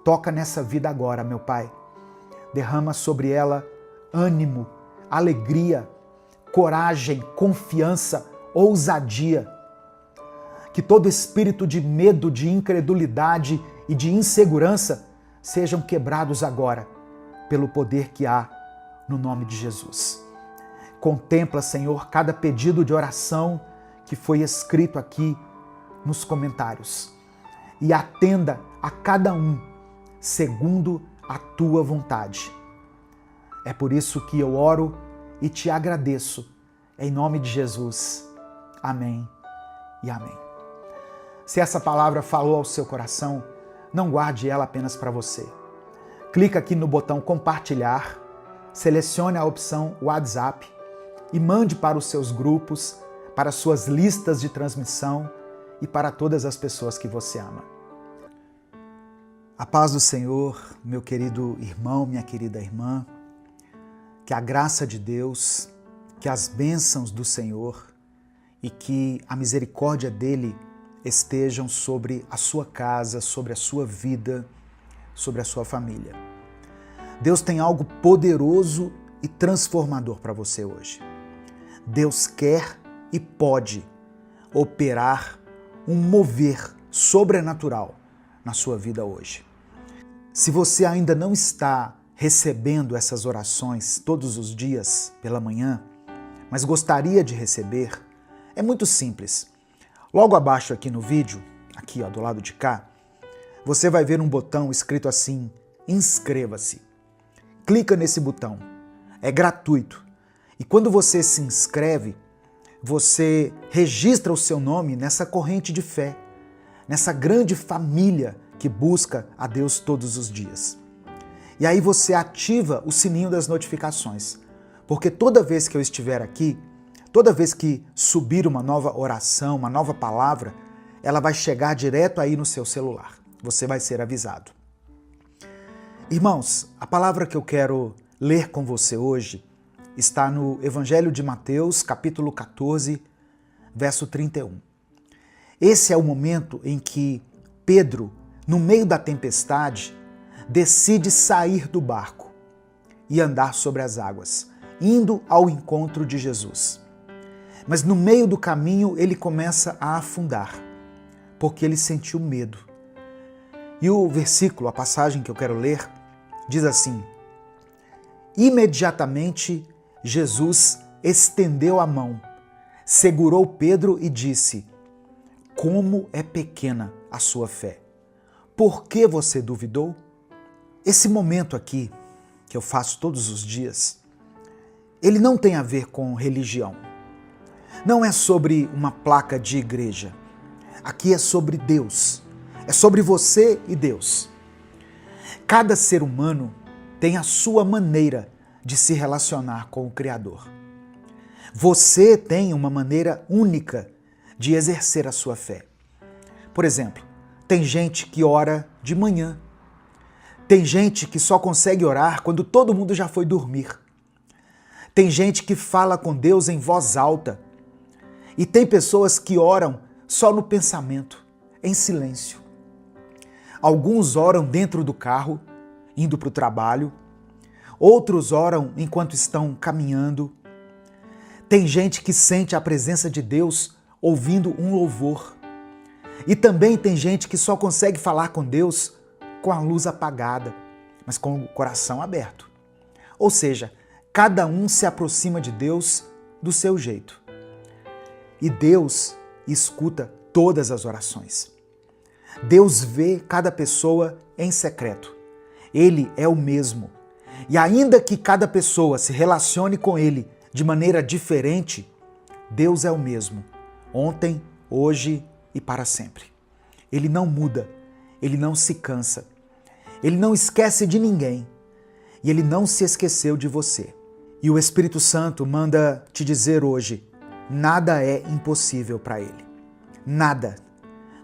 Toca nessa vida agora, meu Pai. Derrama sobre ela ânimo, alegria, coragem, confiança, ousadia. Que todo espírito de medo, de incredulidade e de insegurança sejam quebrados agora, pelo poder que há no nome de Jesus. Contempla, Senhor, cada pedido de oração que foi escrito aqui nos comentários e atenda a cada um segundo a tua vontade. É por isso que eu oro e te agradeço, em nome de Jesus. Amém e amém. Se essa palavra falou ao seu coração, não guarde ela apenas para você. Clica aqui no botão compartilhar, selecione a opção WhatsApp e mande para os seus grupos, para suas listas de transmissão e para todas as pessoas que você ama. A paz do Senhor, meu querido irmão, minha querida irmã, que a graça de Deus, que as bênçãos do Senhor e que a misericórdia dele estejam sobre a sua casa, sobre a sua vida, sobre a sua família. Deus tem algo poderoso e transformador para você hoje. Deus quer e pode operar um mover sobrenatural na sua vida hoje. Se você ainda não está recebendo essas orações todos os dias pela manhã, mas gostaria de receber, é muito simples. Logo abaixo aqui no vídeo, aqui do lado de cá, você vai ver um botão escrito assim, inscreva-se. Clica nesse botão, é gratuito. E quando você se inscreve, você registra o seu nome nessa corrente de fé, nessa grande família que busca a Deus todos os dias. E aí você ativa o sininho das notificações, porque toda vez que eu estiver aqui, toda vez que subir uma nova oração, uma nova palavra, ela vai chegar direto aí no seu celular. Você vai ser avisado. Irmãos, a palavra que eu quero ler com você hoje está no Evangelho de Mateus, capítulo 14, verso 31. Esse é o momento em que Pedro, no meio da tempestade, decide sair do barco e andar sobre as águas, indo ao encontro de Jesus. Mas no meio do caminho ele começa a afundar, porque ele sentiu medo. E o versículo, a passagem que eu quero ler, diz assim: imediatamente Jesus estendeu a mão, segurou Pedro e disse: como é pequena a sua fé. Por que você duvidou? Esse momento aqui, que eu faço todos os dias, ele não tem a ver com religião. Não é sobre uma placa de igreja. Aqui é sobre Deus. É sobre você e Deus. Cada ser humano tem a sua maneira de se relacionar com o Criador. Você tem uma maneira única de exercer a sua fé. Por exemplo, tem gente que ora de manhã. Tem gente que só consegue orar quando todo mundo já foi dormir. Tem gente que fala com Deus em voz alta. E tem pessoas que oram só no pensamento, em silêncio. Alguns oram dentro do carro, indo para o trabalho. Outros oram enquanto estão caminhando. Tem gente que sente a presença de Deus ouvindo um louvor. E também tem gente que só consegue falar com Deus com a luz apagada, mas com o coração aberto. Ou seja, cada um se aproxima de Deus do seu jeito. E Deus escuta todas as orações. Deus vê cada pessoa em secreto. Ele é o mesmo. E ainda que cada pessoa se relacione com Ele de maneira diferente, Deus é o mesmo, ontem, hoje e para sempre. Ele não muda, Ele não se cansa, Ele não esquece de ninguém e Ele não se esqueceu de você. E o Espírito Santo manda te dizer hoje, nada é impossível para Ele. Nada.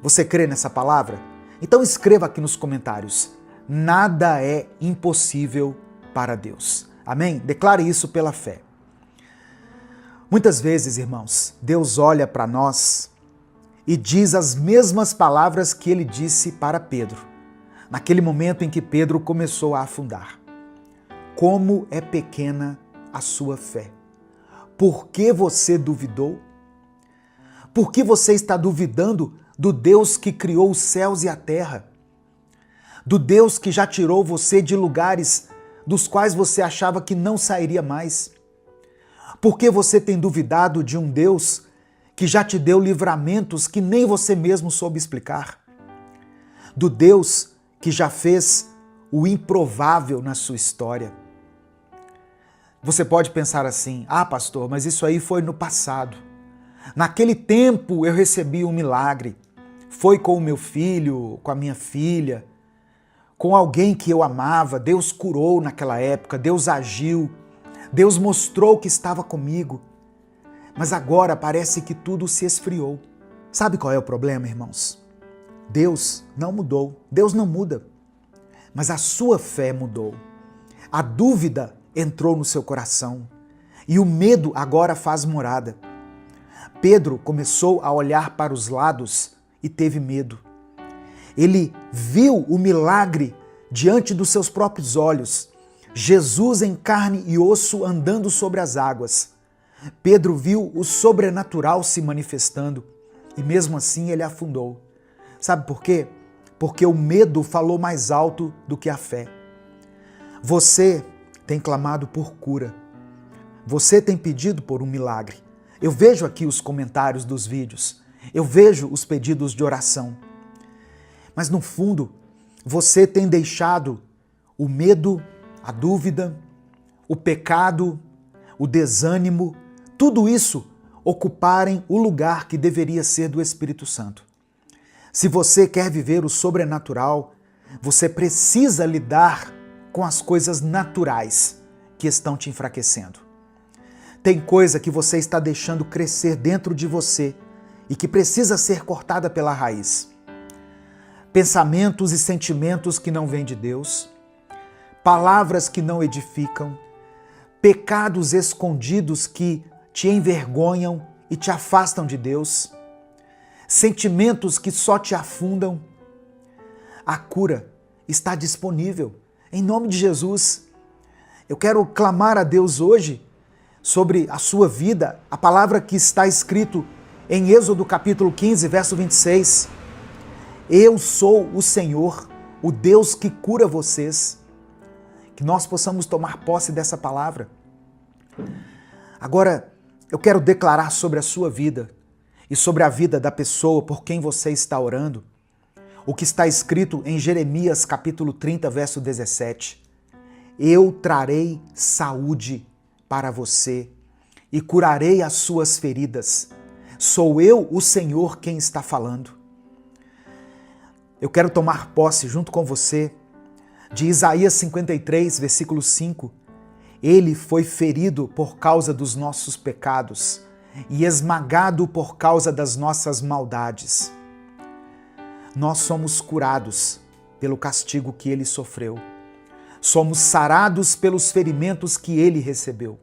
Você crê nessa palavra? Então escreva aqui nos comentários, nada é impossível para Deus. Amém? Declare isso pela fé. Muitas vezes, irmãos, Deus olha para nós e diz as mesmas palavras que ele disse para Pedro, naquele momento em que Pedro começou a afundar. Como é pequena a sua fé. Por que você duvidou? Por que você está duvidando do Deus que criou os céus e a terra? Do Deus que já tirou você de lugares dos quais você achava que não sairia mais? Por que você tem duvidado de um Deus que já te deu livramentos que nem você mesmo soube explicar? Do Deus que já fez o improvável na sua história? Você pode pensar assim, pastor, mas isso aí foi no passado. Naquele tempo eu recebi um milagre. Foi com o meu filho, com a minha filha, com alguém que eu amava, Deus curou naquela época, Deus agiu, Deus mostrou que estava comigo, mas agora parece que tudo se esfriou. Sabe qual é o problema, irmãos? Deus não mudou, Deus não muda, mas a sua fé mudou. A dúvida entrou no seu coração e o medo agora faz morada. Pedro começou a olhar para os lados e teve medo. Ele viu o milagre diante dos seus próprios olhos. Jesus em carne e osso andando sobre as águas. Pedro viu o sobrenatural se manifestando e mesmo assim ele afundou. Sabe por quê? Porque o medo falou mais alto do que a fé. Você tem clamado por cura. Você tem pedido por um milagre. Eu vejo aqui os comentários dos vídeos. Eu vejo os pedidos de oração. Mas no fundo, você tem deixado o medo, a dúvida, o pecado, o desânimo, tudo isso ocuparem o lugar que deveria ser do Espírito Santo. Se você quer viver o sobrenatural, você precisa lidar com as coisas naturais que estão te enfraquecendo. Tem coisa que você está deixando crescer dentro de você e que precisa ser cortada pela raiz. Pensamentos e sentimentos que não vêm de Deus, palavras que não edificam, pecados escondidos que te envergonham e te afastam de Deus, sentimentos que só te afundam. A cura está disponível, em nome de Jesus. Eu quero clamar a Deus hoje sobre a sua vida, a palavra que está escrito em Êxodo capítulo 15, verso 26. Eu sou o Senhor, o Deus que cura vocês. Que nós possamos tomar posse dessa palavra. Agora, eu quero declarar sobre a sua vida e sobre a vida da pessoa por quem você está orando o que está escrito em Jeremias capítulo 30, verso 17. Eu trarei saúde para você e curarei as suas feridas. Sou eu, o Senhor, quem está falando. Eu quero tomar posse junto com você de Isaías 53, versículo 5. Ele foi ferido por causa dos nossos pecados e esmagado por causa das nossas maldades. Nós somos curados pelo castigo que ele sofreu. Somos sarados pelos ferimentos que ele recebeu.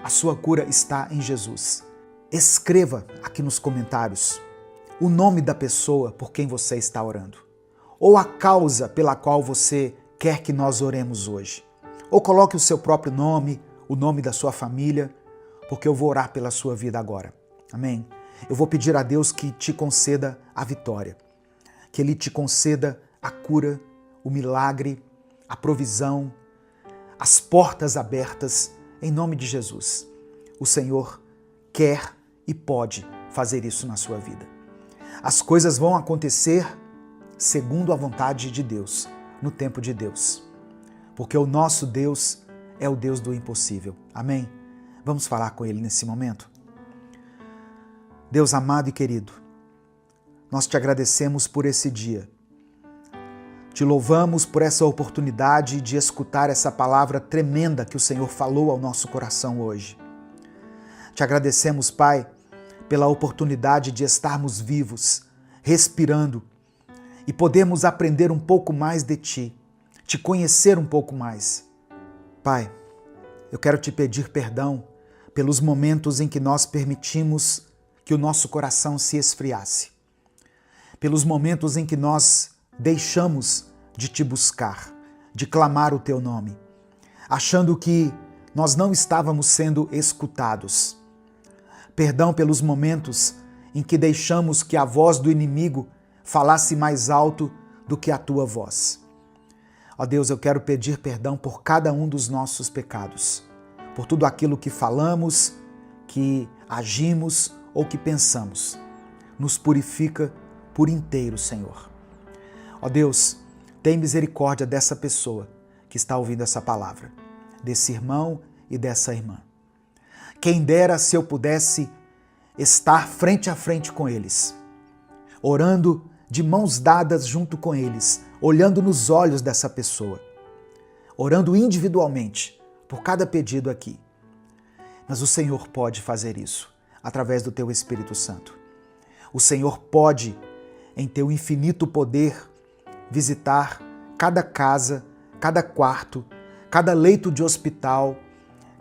A sua cura está em Jesus. Escreva aqui nos comentários o nome da pessoa por quem você está orando, ou a causa pela qual você quer que nós oremos hoje. Ou coloque o seu próprio nome, o nome da sua família, porque eu vou orar pela sua vida agora. Amém? Eu vou pedir a Deus que te conceda a vitória, que Ele te conceda a cura, o milagre, a provisão, as portas abertas, em nome de Jesus. O Senhor quer e pode fazer isso na sua vida. As coisas vão acontecer segundo a vontade de Deus, no tempo de Deus. Porque o nosso Deus é o Deus do impossível. Amém? Vamos falar com Ele nesse momento? Deus amado e querido, nós te agradecemos por esse dia. Te louvamos por essa oportunidade de escutar essa palavra tremenda que o Senhor falou ao nosso coração hoje. Te agradecemos, Pai, pela oportunidade de estarmos vivos, respirando e podermos aprender um pouco mais de Ti, te conhecer um pouco mais. Pai, eu quero te pedir perdão pelos momentos em que nós permitimos que o nosso coração se esfriasse, pelos momentos em que nós deixamos de te buscar, de clamar o teu nome, achando que nós não estávamos sendo escutados. Perdão pelos momentos em que deixamos que a voz do inimigo falasse mais alto do que a tua voz. Ó Deus, eu quero pedir perdão por cada um dos nossos pecados, por tudo aquilo que falamos, que agimos ou que pensamos. Nos purifica por inteiro, Senhor. Ó Deus, tem misericórdia dessa pessoa que está ouvindo essa palavra, desse irmão e dessa irmã. Quem dera se eu pudesse estar frente a frente com eles, orando de mãos dadas junto com eles, olhando nos olhos dessa pessoa, orando individualmente por cada pedido aqui. Mas o Senhor pode fazer isso através do teu Espírito Santo. O Senhor pode, em teu infinito poder, visitar cada casa, cada quarto, cada leito de hospital,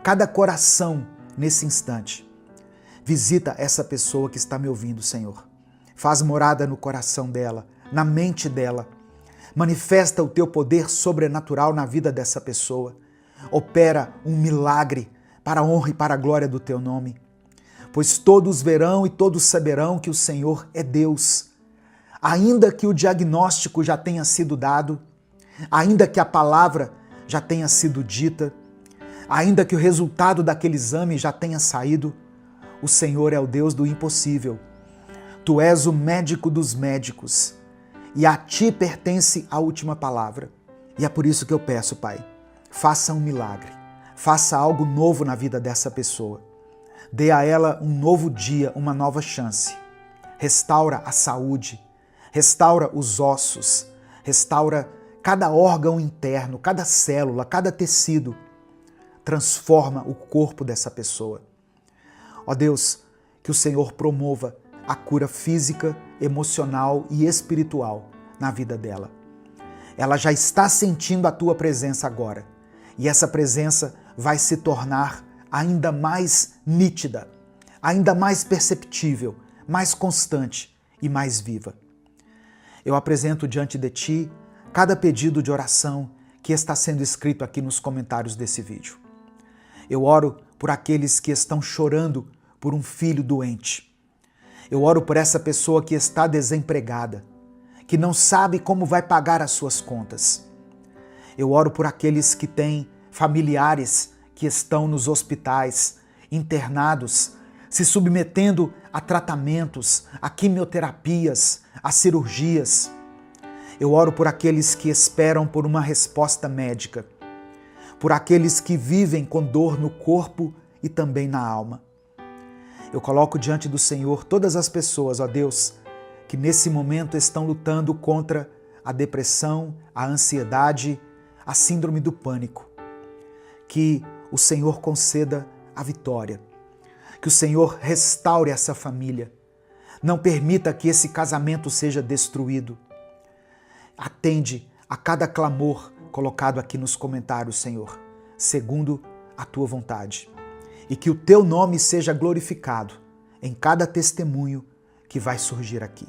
cada coração nesse instante. Visita essa pessoa que está me ouvindo, Senhor. Faz morada no coração dela, na mente dela. Manifesta o teu poder sobrenatural na vida dessa pessoa. Opera um milagre para a honra e para a glória do teu nome. Pois todos verão e todos saberão que o Senhor é Deus. Ainda que o diagnóstico já tenha sido dado, ainda que a palavra já tenha sido dita, ainda que o resultado daquele exame já tenha saído, o Senhor é o Deus do impossível. Tu és o médico dos médicos e a ti pertence a última palavra. E é por isso que eu peço, Pai, faça um milagre, faça algo novo na vida dessa pessoa. Dê a ela um novo dia, uma nova chance. Restaura a saúde, restaura os ossos, restaura cada órgão interno, cada célula, cada tecido. Transforma o corpo dessa pessoa. Ó Deus, que o Senhor promova a cura física, emocional e espiritual na vida dela. Ela já está sentindo a tua presença agora. E essa presença vai se tornar ainda mais nítida, ainda mais perceptível, mais constante e mais viva. Eu apresento diante de ti cada pedido de oração que está sendo escrito aqui nos comentários desse vídeo. Eu oro por aqueles que estão chorando por um filho doente. Eu oro por essa pessoa que está desempregada, que não sabe como vai pagar as suas contas. Eu oro por aqueles que têm familiares que estão nos hospitais, internados, se submetendo a tratamentos, a quimioterapias, a cirurgias. Eu oro por aqueles que esperam por uma resposta médica, por aqueles que vivem com dor no corpo e também na alma. Eu coloco diante do Senhor todas as pessoas, ó Deus, que nesse momento estão lutando contra a depressão, a ansiedade, a síndrome do pânico. Que o Senhor conceda a vitória. Que o Senhor restaure essa família. Não permita que esse casamento seja destruído. Atende a cada clamor colocado aqui nos comentários, Senhor, segundo a tua vontade. E que o teu nome seja glorificado em cada testemunho que vai surgir aqui.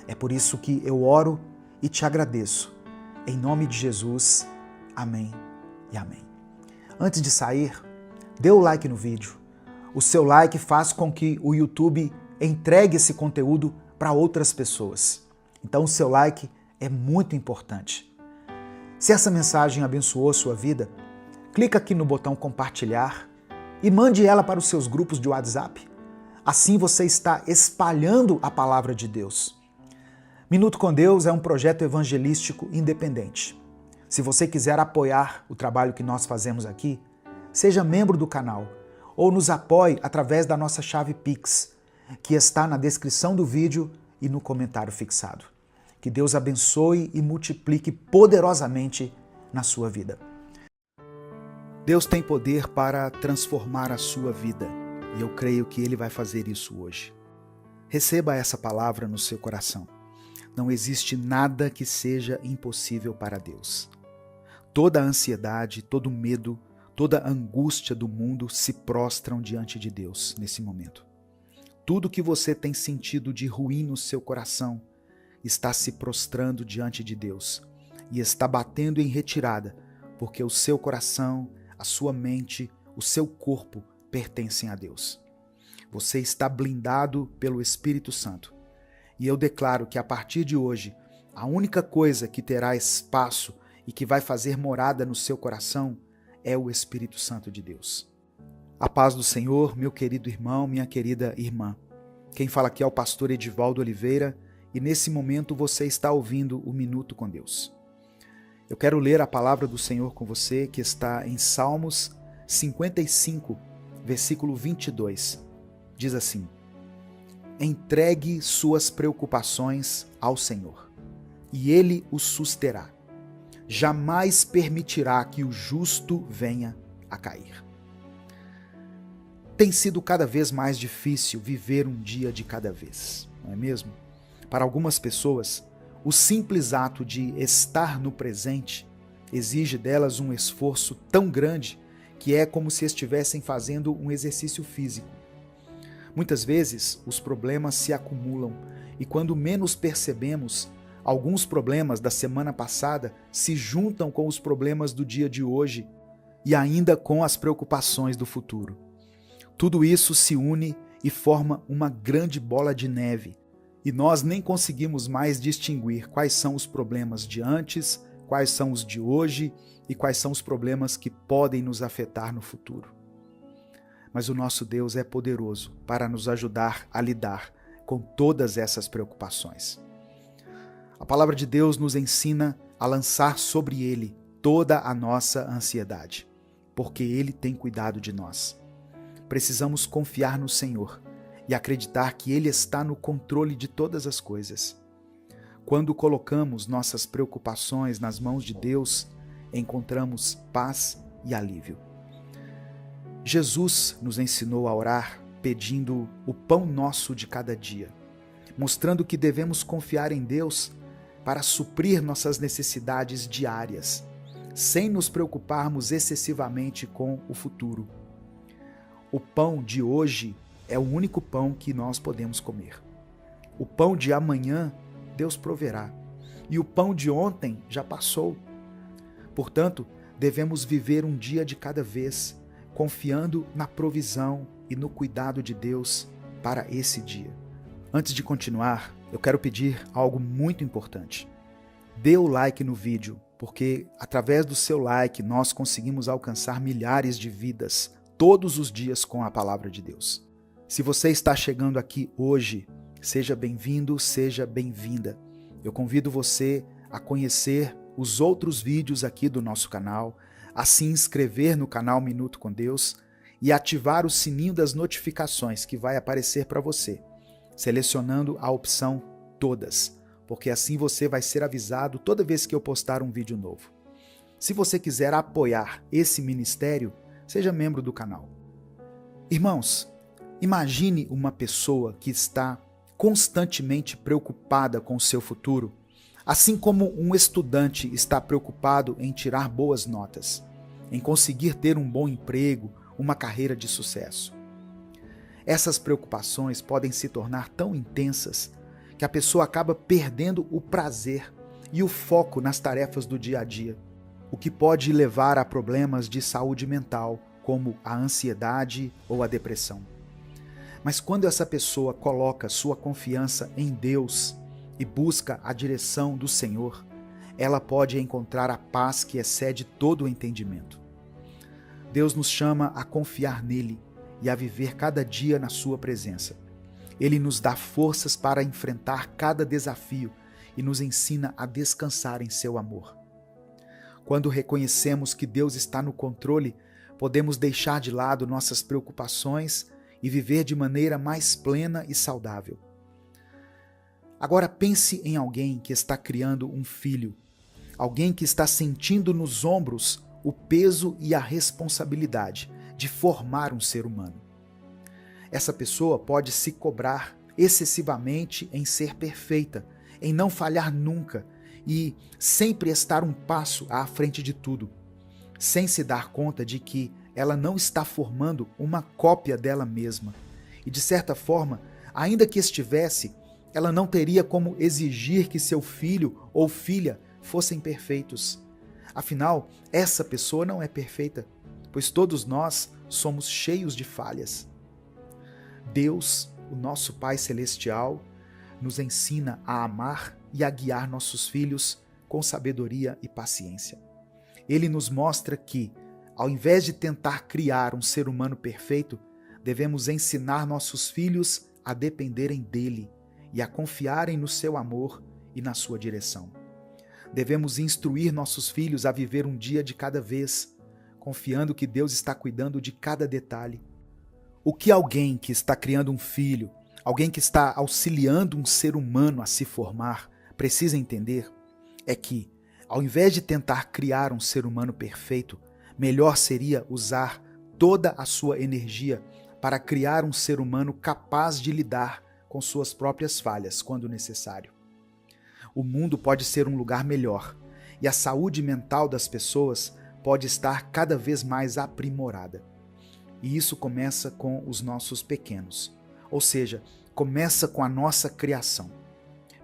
É por isso que eu oro e te agradeço. Em nome de Jesus, amém e amém. Antes de sair, dê o like no vídeo. O seu like faz com que o YouTube entregue esse conteúdo para outras pessoas. Então o seu like é muito importante. Se essa mensagem abençoou sua vida, clica aqui no botão compartilhar e mande ela para os seus grupos de WhatsApp. Assim você está espalhando a palavra de Deus. Minuto com Deus é um projeto evangelístico independente. Se você quiser apoiar o trabalho que nós fazemos aqui, seja membro do canal ou nos apoie através da nossa chave Pix, que está na descrição do vídeo e no comentário fixado. Que Deus abençoe e multiplique poderosamente na sua vida. Deus tem poder para transformar a sua vida e eu creio que Ele vai fazer isso hoje. Receba essa palavra no seu coração. Não existe nada que seja impossível para Deus. Toda a ansiedade, todo medo, toda a angústia do mundo se prostram diante de Deus nesse momento. Tudo que você tem sentido de ruim no seu coração está se prostrando diante de Deus e está batendo em retirada, porque o seu coração, a sua mente, o seu corpo pertencem a Deus. Você está blindado pelo Espírito Santo. E eu declaro que a partir de hoje, a única coisa que terá espaço e que vai fazer morada no seu coração é o Espírito Santo de Deus. A paz do Senhor, meu querido irmão, minha querida irmã. Quem fala aqui é o pastor Edivaldo Oliveira e nesse momento você está ouvindo o Minuto com Deus. Eu quero ler a palavra do Senhor com você que está em Salmos 55, versículo 22. Diz assim: entregue suas preocupações ao Senhor, e ele o susterá. Jamais permitirá que o justo venha a cair. Tem sido cada vez mais difícil viver um dia de cada vez, não é mesmo? Para algumas pessoas, o simples ato de estar no presente exige delas um esforço tão grande que é como se estivessem fazendo um exercício físico. Muitas vezes, os problemas se acumulam e quando menos percebemos, alguns problemas da semana passada se juntam com os problemas do dia de hoje e ainda com as preocupações do futuro. Tudo isso se une e forma uma grande bola de neve, e nós nem conseguimos mais distinguir quais são os problemas de antes, quais são os de hoje e quais são os problemas que podem nos afetar no futuro. Mas o nosso Deus é poderoso para nos ajudar a lidar com todas essas preocupações. A palavra de Deus nos ensina a lançar sobre Ele toda a nossa ansiedade, porque Ele tem cuidado de nós. Precisamos confiar no Senhor e acreditar que Ele está no controle de todas as coisas. Quando colocamos nossas preocupações nas mãos de Deus, encontramos paz e alívio. Jesus nos ensinou a orar pedindo o pão nosso de cada dia, mostrando que devemos confiar em Deus para suprir nossas necessidades diárias, sem nos preocuparmos excessivamente com o futuro. O pão de hoje é o único pão que nós podemos comer. O pão de amanhã, Deus proverá. E o pão de ontem já passou. Portanto, devemos viver um dia de cada vez, confiando na provisão e no cuidado de Deus para esse dia. Antes de continuar, eu quero pedir algo muito importante. Dê o like no vídeo, porque através do seu like nós conseguimos alcançar milhares de vidas todos os dias com a palavra de Deus. Se você está chegando aqui hoje, seja bem-vindo, seja bem-vinda. Eu convido você a conhecer os outros vídeos aqui do nosso canal, a se inscrever no canal Minuto com Deus e ativar o sininho das notificações que vai aparecer para você, selecionando a opção Todas, porque assim você vai ser avisado toda vez que eu postar um vídeo novo. Se você quiser apoiar esse ministério, seja membro do canal. Irmãos, imagine uma pessoa que está constantemente preocupada com o seu futuro, assim como um estudante está preocupado em tirar boas notas, em conseguir ter um bom emprego, uma carreira de sucesso. Essas preocupações podem se tornar tão intensas que a pessoa acaba perdendo o prazer e o foco nas tarefas do dia a dia, o que pode levar a problemas de saúde mental, como a ansiedade ou a depressão. Mas quando essa pessoa coloca sua confiança em Deus e busca a direção do Senhor, ela pode encontrar a paz que excede todo o entendimento. Deus nos chama a confiar nele e a viver cada dia na sua presença. Ele nos dá forças para enfrentar cada desafio e nos ensina a descansar em seu amor. Quando reconhecemos que Deus está no controle, podemos deixar de lado nossas preocupações e viver de maneira mais plena e saudável. Agora pense em alguém que está criando um filho, alguém que está sentindo nos ombros o peso e a responsabilidade de formar um ser humano. Essa pessoa pode se cobrar excessivamente em ser perfeita, em não falhar nunca e sempre estar um passo à frente de tudo, sem se dar conta de que ela não está formando uma cópia dela mesma. E de certa forma, ainda que estivesse, ela não teria como exigir que seu filho ou filha fossem perfeitos. Afinal, essa pessoa não é perfeita, pois todos nós somos cheios de falhas. Deus, o nosso Pai Celestial, nos ensina a amar e a guiar nossos filhos com sabedoria e paciência. Ele nos mostra que, ao invés de tentar criar um ser humano perfeito, devemos ensinar nossos filhos a dependerem dele e a confiarem no seu amor e na sua direção. Devemos instruir nossos filhos a viver um dia de cada vez, confiando que Deus está cuidando de cada detalhe. O que alguém que está criando um filho, alguém que está auxiliando um ser humano a se formar, precisa entender é que, ao invés de tentar criar um ser humano perfeito, melhor seria usar toda a sua energia para criar um ser humano capaz de lidar com suas próprias falhas quando necessário. O mundo pode ser um lugar melhor e a saúde mental das pessoas pode estar cada vez mais aprimorada. E isso começa com os nossos pequenos, ou seja, começa com a nossa criação.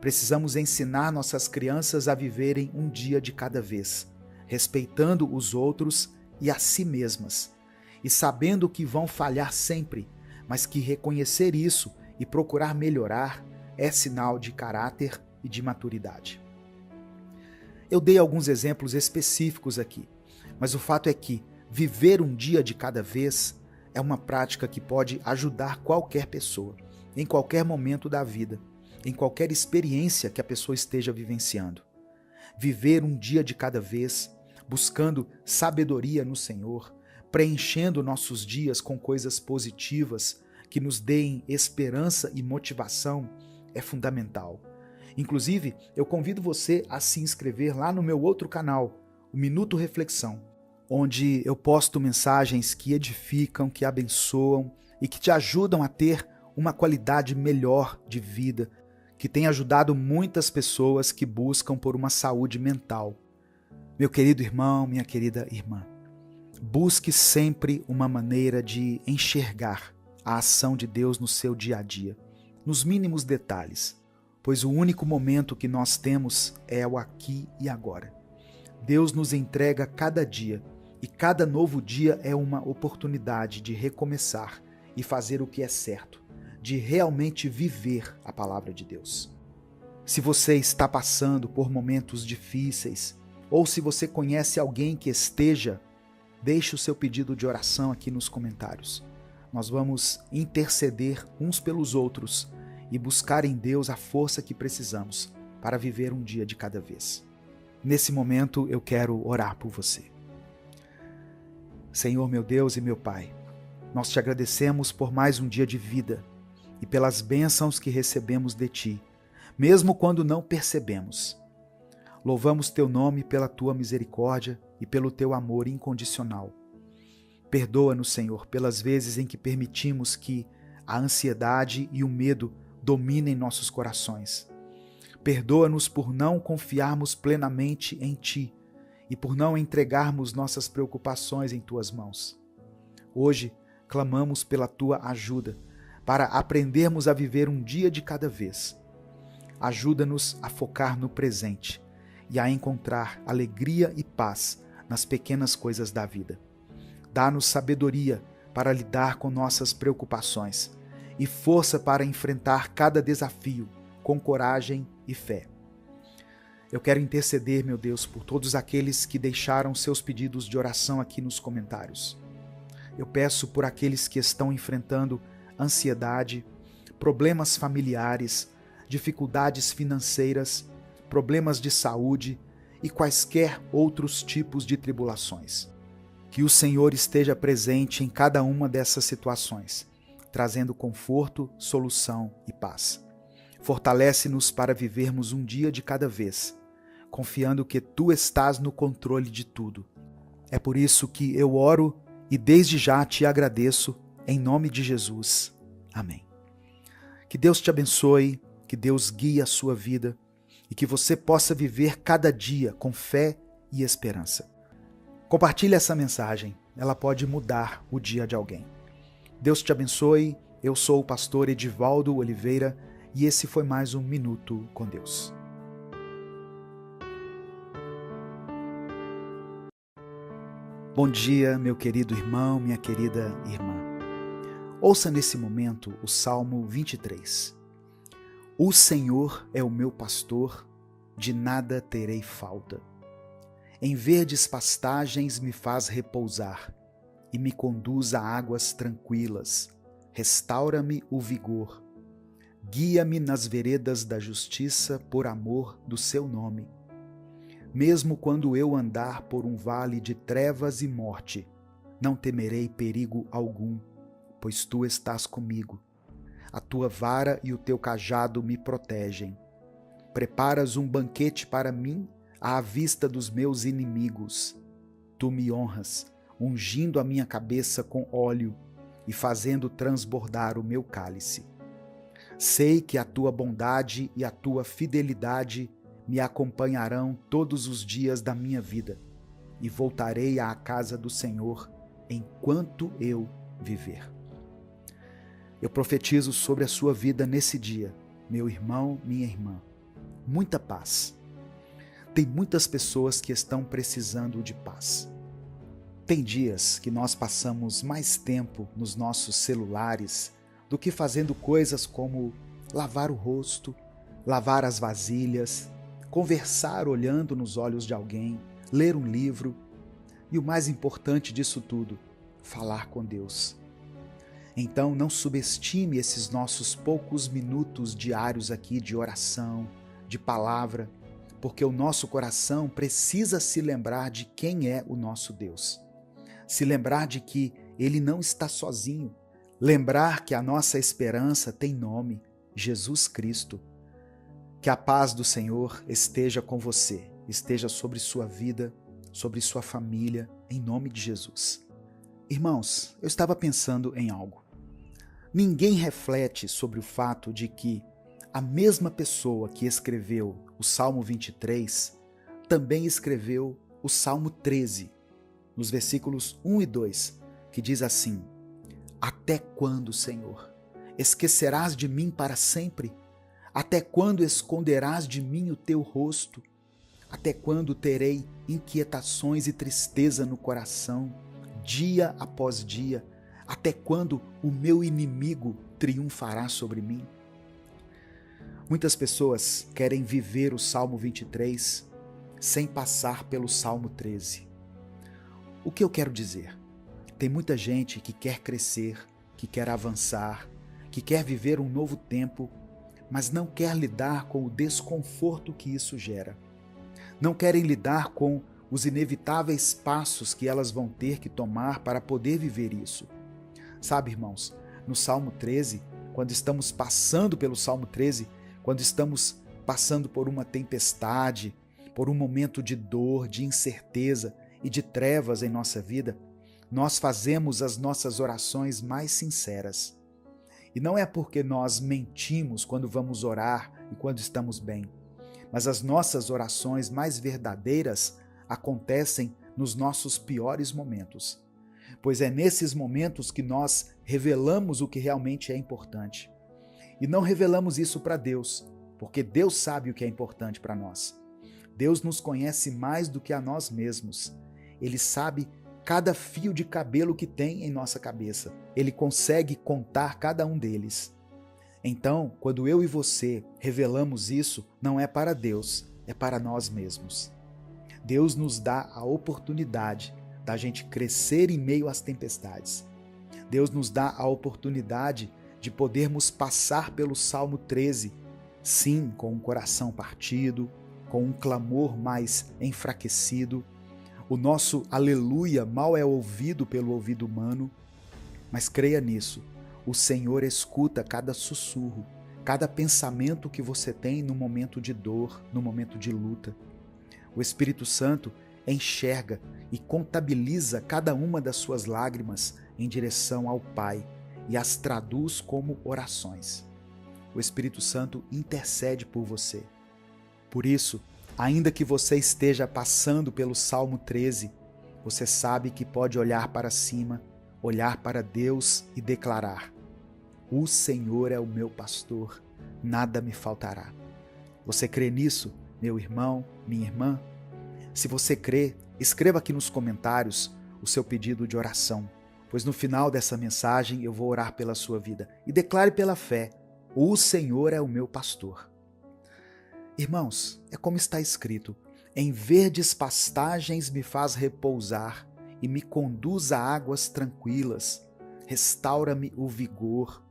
Precisamos ensinar nossas crianças a viverem um dia de cada vez, respeitando os outros e a si mesmas, e sabendo que vão falhar sempre, mas que reconhecer isso e procurar melhorar é sinal de caráter e de maturidade. Eu dei alguns exemplos específicos aqui, mas o fato é que viver um dia de cada vez é uma prática que pode ajudar qualquer pessoa, em qualquer momento da vida, em qualquer experiência que a pessoa esteja vivenciando. Viver um dia de cada vez, buscando sabedoria no Senhor, preenchendo nossos dias com coisas positivas que nos deem esperança e motivação é fundamental. Inclusive, eu convido você a se inscrever lá no meu outro canal, o Minuto Reflexão, onde eu posto mensagens que edificam, que abençoam e que te ajudam a ter uma qualidade melhor de vida, que tem ajudado muitas pessoas que buscam por uma saúde mental. Meu querido irmão, minha querida irmã, busque sempre uma maneira de enxergar a ação de Deus no seu dia a dia, nos mínimos detalhes, pois o único momento que nós temos é o aqui e agora. Deus nos entrega cada dia, e cada novo dia é uma oportunidade de recomeçar e fazer o que é certo, de realmente viver a palavra de Deus. Se você está passando por momentos difíceis, ou se você conhece alguém que esteja, deixe o seu pedido de oração aqui nos comentários. Nós vamos interceder uns pelos outros e buscar em Deus a força que precisamos para viver um dia de cada vez. Nesse momento eu quero orar por você. Senhor, meu Deus e meu Pai, nós te agradecemos por mais um dia de vida e pelas bênçãos que recebemos de Ti, mesmo quando não percebemos. Louvamos Teu nome pela Tua misericórdia e pelo Teu amor incondicional. Perdoa-nos, Senhor, pelas vezes em que permitimos que a ansiedade e o medo dominem nossos corações. Perdoa-nos por não confiarmos plenamente em Ti e por não entregarmos nossas preocupações em Tuas mãos. Hoje, clamamos pela Tua ajuda para aprendermos a viver um dia de cada vez. Ajuda-nos a focar no presente e a encontrar alegria e paz nas pequenas coisas da vida. Dá-nos sabedoria para lidar com nossas preocupações e força para enfrentar cada desafio com coragem e fé. Eu quero interceder, meu Deus, por todos aqueles que deixaram seus pedidos de oração aqui nos comentários. Eu peço por aqueles que estão enfrentando ansiedade, problemas familiares, dificuldades financeiras, problemas de saúde e quaisquer outros tipos de tribulações. Que o Senhor esteja presente em cada uma dessas situações, trazendo conforto, solução e paz. Fortalece-nos para vivermos um dia de cada vez, confiando que Tu estás no controle de tudo. É por isso que eu oro e desde já te agradeço, em nome de Jesus. Amém. Que Deus te abençoe, que Deus guie a sua vida e que você possa viver cada dia com fé e esperança. Compartilhe essa mensagem, ela pode mudar o dia de alguém. Deus te abençoe, eu sou o pastor Edivaldo Oliveira e esse foi mais um Minuto com Deus. Bom dia, meu querido irmão, minha querida irmã. Ouça nesse momento o Salmo 23. O Senhor é o meu pastor, de nada terei falta. Em verdes pastagens me faz repousar e me conduz a águas tranquilas. Restaura-me o vigor. Guia-me nas veredas da justiça por amor do seu nome. Mesmo quando eu andar por um vale de trevas e morte, não temerei perigo algum, pois tu estás comigo. A tua vara e o teu cajado me protegem. Preparas um banquete para mim à vista dos meus inimigos. Tu me honras, ungindo a minha cabeça com óleo e fazendo transbordar o meu cálice. Sei que a tua bondade e a tua fidelidade me acompanharão todos os dias da minha vida, e voltarei à casa do Senhor enquanto eu viver. Eu profetizo sobre a sua vida nesse dia, meu irmão, minha irmã, muita paz. Tem muitas pessoas que estão precisando de paz. Tem dias que nós passamos mais tempo nos nossos celulares do que fazendo coisas como lavar o rosto, lavar as vasilhas, conversar olhando nos olhos de alguém, ler um livro e o mais importante disso tudo, falar com Deus. Então não subestime esses nossos poucos minutos diários aqui de oração, de palavra, porque o nosso coração precisa se lembrar de quem é o nosso Deus. Se lembrar de que Ele não está sozinho. Lembrar que a nossa esperança tem nome, Jesus Cristo. Que a paz do Senhor esteja com você, esteja sobre sua vida, sobre sua família, em nome de Jesus. Irmãos, eu estava pensando em algo. Ninguém reflete sobre o fato de que a mesma pessoa que escreveu o Salmo 23 também escreveu o Salmo 13, nos versículos 1 e 2, que diz assim: Até quando, Senhor, esquecerás de mim para sempre? Até quando esconderás de mim o teu rosto? Até quando terei inquietações e tristeza no coração, dia após dia? Até quando o meu inimigo triunfará sobre mim? Muitas pessoas querem viver o Salmo 23 sem passar pelo Salmo 13. O que eu quero dizer? Tem muita gente que quer crescer, que quer avançar, que quer viver um novo tempo, mas não quer lidar com o desconforto que isso gera. Não querem lidar com os inevitáveis passos que elas vão ter que tomar para poder viver isso. Sabe, irmãos, no Salmo 13, quando estamos passando pelo Salmo 13, quando estamos passando por uma tempestade, por um momento de dor, de incerteza e de trevas em nossa vida, nós fazemos as nossas orações mais sinceras. E não é porque nós mentimos quando vamos orar e quando estamos bem, mas as nossas orações mais verdadeiras acontecem nos nossos piores momentos. Pois é nesses momentos que nós revelamos o que realmente é importante. E não revelamos isso para Deus, porque Deus sabe o que é importante para nós. Deus nos conhece mais do que a nós mesmos. Ele sabe cada fio de cabelo que tem em nossa cabeça. Ele consegue contar cada um deles. Então, quando eu e você revelamos isso, não é para Deus, é para nós mesmos. Deus nos dá a oportunidade da gente crescer em meio às tempestades. Deus nos dá a oportunidade de podermos passar pelo Salmo 13, sim, com um coração partido, com um clamor mais enfraquecido. O nosso aleluia mal é ouvido pelo ouvido humano, mas creia nisso, o Senhor escuta cada sussurro, cada pensamento que você tem no momento de dor, no momento de luta. O Espírito Santo enxerga e contabiliza cada uma das suas lágrimas em direção ao Pai e as traduz como orações. O Espírito Santo intercede por você. Por isso, ainda que você esteja passando pelo Salmo 13, você sabe que pode olhar para cima, olhar para Deus e declarar: O Senhor é o meu pastor, nada me faltará. Você crê nisso, meu irmão, minha irmã? Se você crê, escreva aqui nos comentários o seu pedido de oração, pois no final dessa mensagem eu vou orar pela sua vida. E declare pela fé: O Senhor é o meu pastor. Irmãos, é como está escrito: em verdes pastagens me faz repousar e me conduz a águas tranquilas, restaura-me o vigor.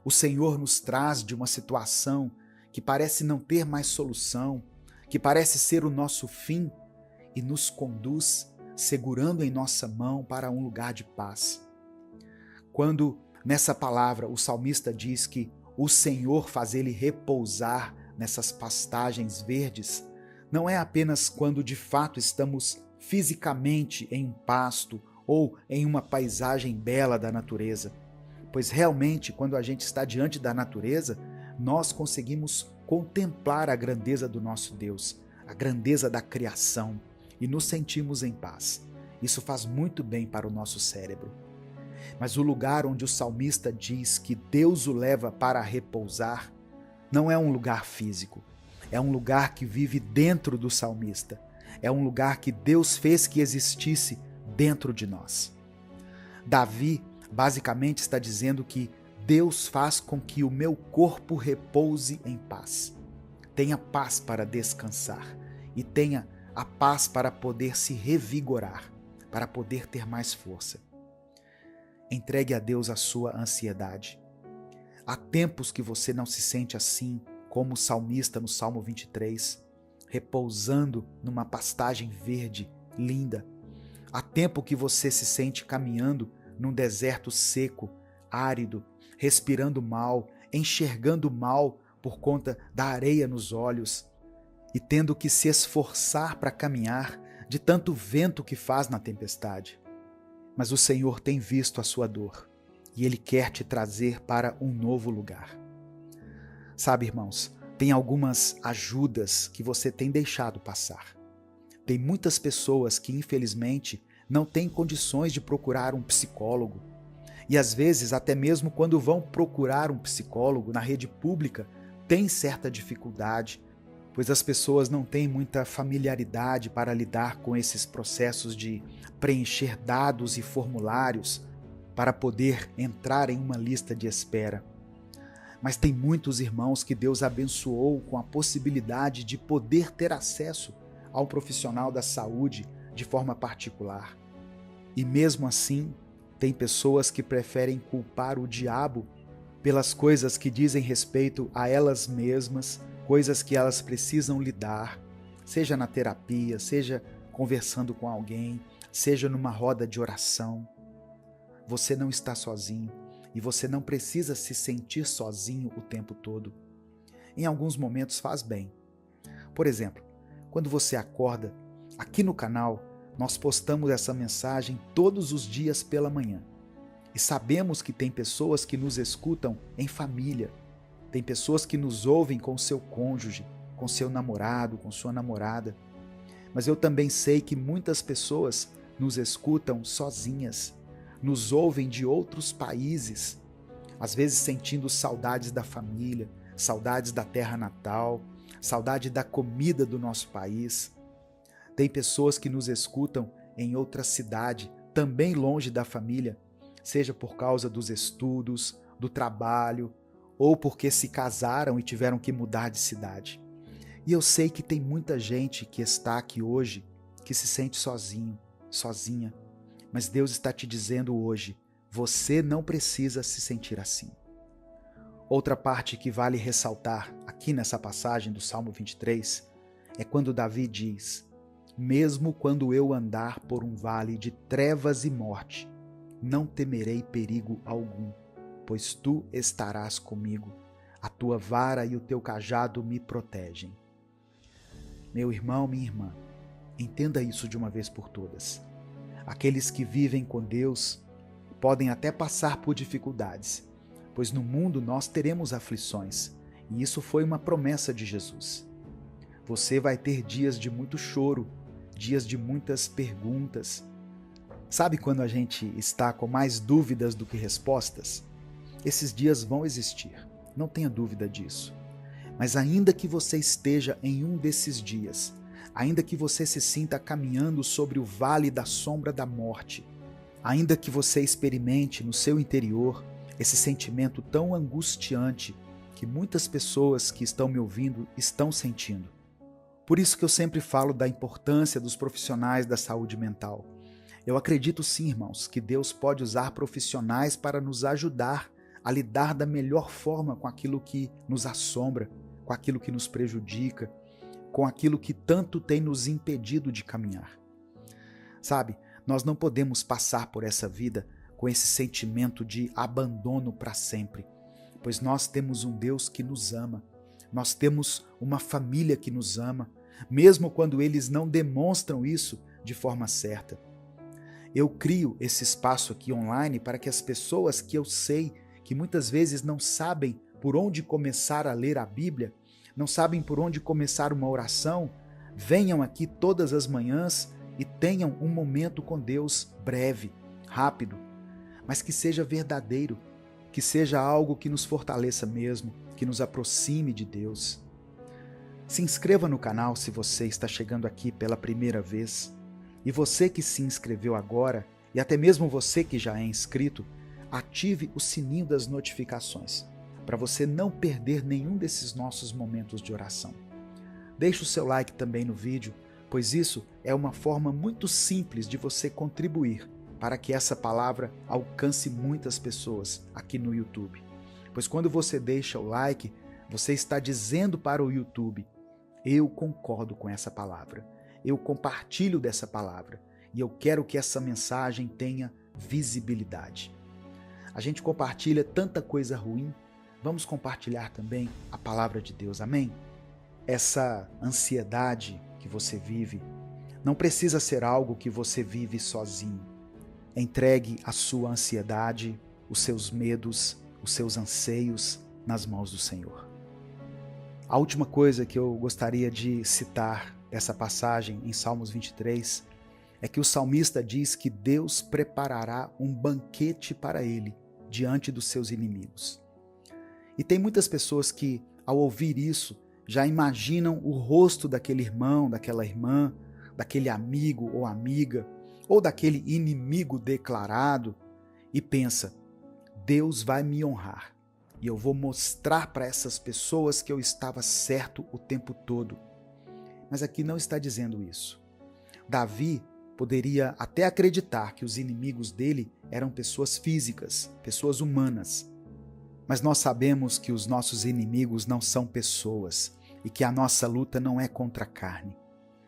O Senhor nos traz de uma situação que parece não ter mais solução, que parece ser o nosso fim, e nos conduz, segurando em nossa mão para um lugar de paz. Quando nessa palavra o salmista diz que o Senhor faz ele repousar nessas pastagens verdes, não é apenas quando de fato estamos fisicamente em um pasto ou em uma paisagem bela da natureza, pois realmente quando a gente está diante da natureza, nós conseguimos contemplar a grandeza do nosso Deus, a grandeza da criação e nos sentimos em paz. Isso faz muito bem para o nosso cérebro. Mas o lugar onde o salmista diz que Deus o leva para repousar não é um lugar físico, é um lugar que vive dentro do salmista, é um lugar que Deus fez que existisse dentro de nós. Davi basicamente está dizendo que Deus faz com que o meu corpo repouse em paz. Tenha paz para descansar e tenha a paz para poder se revigorar, para poder ter mais força. Entregue a Deus a sua ansiedade. Há tempos que você não se sente assim, como o salmista no Salmo 23, repousando numa pastagem verde, linda. Há tempo que você se sente caminhando num deserto seco, árido, respirando mal, enxergando mal por conta da areia nos olhos e tendo que se esforçar para caminhar de tanto vento que faz na tempestade. Mas o Senhor tem visto a sua dor e Ele quer te trazer para um novo lugar. Sabe, irmãos, tem algumas ajudas que você tem deixado passar. Tem muitas pessoas que, infelizmente, não têm condições de procurar um psicólogo. E às vezes, até mesmo quando vão procurar um psicólogo na rede pública, tem certa dificuldade, pois as pessoas não têm muita familiaridade para lidar com esses processos de preencher dados e formulários para poder entrar em uma lista de espera. Mas tem muitos irmãos que Deus abençoou com a possibilidade de poder ter acesso ao profissional da saúde de forma particular. E mesmo assim, tem pessoas que preferem culpar o diabo pelas coisas que dizem respeito a elas mesmas, coisas que elas precisam lidar, seja na terapia, seja conversando com alguém, seja numa roda de oração. Você não está sozinho e você não precisa se sentir sozinho o tempo todo. Em alguns momentos faz bem. Por exemplo, quando você acorda, aqui no canal, nós postamos essa mensagem todos os dias pela manhã. E sabemos que tem pessoas que nos escutam em família, tem pessoas que nos ouvem com seu cônjuge, com seu namorado, com sua namorada. Mas eu também sei que muitas pessoas nos escutam sozinhas, nos ouvem de outros países, às vezes sentindo saudades da família, saudades da terra natal, saudade da comida do nosso país. Tem pessoas que nos escutam em outra cidade, também longe da família, seja por causa dos estudos, do trabalho, ou porque se casaram e tiveram que mudar de cidade. E eu sei que tem muita gente que está aqui hoje que se sente sozinho, sozinha. Mas Deus está te dizendo hoje, você não precisa se sentir assim. Outra parte que vale ressaltar aqui nessa passagem do Salmo 23 é quando Davi diz: mesmo quando eu andar por um vale de trevas e morte, não temerei perigo algum, pois tu estarás comigo, a tua vara e o teu cajado me protegem. Meu irmão, minha irmã, entenda isso de uma vez por todas. Aqueles que vivem com Deus podem até passar por dificuldades, pois no mundo nós teremos aflições, e isso foi uma promessa de Jesus. Você vai ter dias de muito choro, dias de muitas perguntas. Sabe quando a gente está com mais dúvidas do que respostas? Esses dias vão existir, não tenha dúvida disso. Mas ainda que você esteja em um desses dias, ainda que você se sinta caminhando sobre o vale da sombra da morte, ainda que você experimente no seu interior esse sentimento tão angustiante que muitas pessoas que estão me ouvindo estão sentindo. Por isso que eu sempre falo da importância dos profissionais da saúde mental. Eu acredito sim, irmãos, que Deus pode usar profissionais para nos ajudar a lidar da melhor forma com aquilo que nos assombra, com aquilo que nos prejudica, com aquilo que tanto tem nos impedido de caminhar. Sabe, nós não podemos passar por essa vida com esse sentimento de abandono para sempre, pois nós temos um Deus que nos ama, nós temos uma família que nos ama, mesmo quando eles não demonstram isso de forma certa. Eu crio esse espaço aqui online para que as pessoas que eu sei que muitas vezes não sabem por onde começar a ler a Bíblia, não sabem por onde começar uma oração, venham aqui todas as manhãs e tenham um momento com Deus breve, rápido, mas que seja verdadeiro, que seja algo que nos fortaleça mesmo, que nos aproxime de Deus. Se inscreva no canal se você está chegando aqui pela primeira vez. E você que se inscreveu agora, e até mesmo você que já é inscrito, ative o sininho das notificações, para você não perder nenhum desses nossos momentos de oração. Deixe o seu like também no vídeo, pois isso é uma forma muito simples de você contribuir para que essa palavra alcance muitas pessoas aqui no YouTube. Pois quando você deixa o like, você está dizendo para o YouTube: eu concordo com essa palavra, eu compartilho dessa palavra e eu quero que essa mensagem tenha visibilidade. A gente compartilha tanta coisa ruim, vamos compartilhar também a palavra de Deus, amém? Essa ansiedade que você vive não precisa ser algo que você vive sozinho. Entregue a sua ansiedade, os seus medos, os seus anseios nas mãos do Senhor. A última coisa que eu gostaria de citar dessa passagem em Salmos 23 é que o salmista diz que Deus preparará um banquete para ele diante dos seus inimigos. E tem muitas pessoas que, ao ouvir isso, já imaginam o rosto daquele irmão, daquela irmã, daquele amigo ou amiga, ou daquele inimigo declarado, e pensa: Deus vai me honrar, e eu vou mostrar para essas pessoas que eu estava certo o tempo todo. Mas aqui não está dizendo isso. Davi poderia até acreditar que os inimigos dele eram pessoas físicas, pessoas humanas. Mas nós sabemos que os nossos inimigos não são pessoas e que a nossa luta não é contra a carne.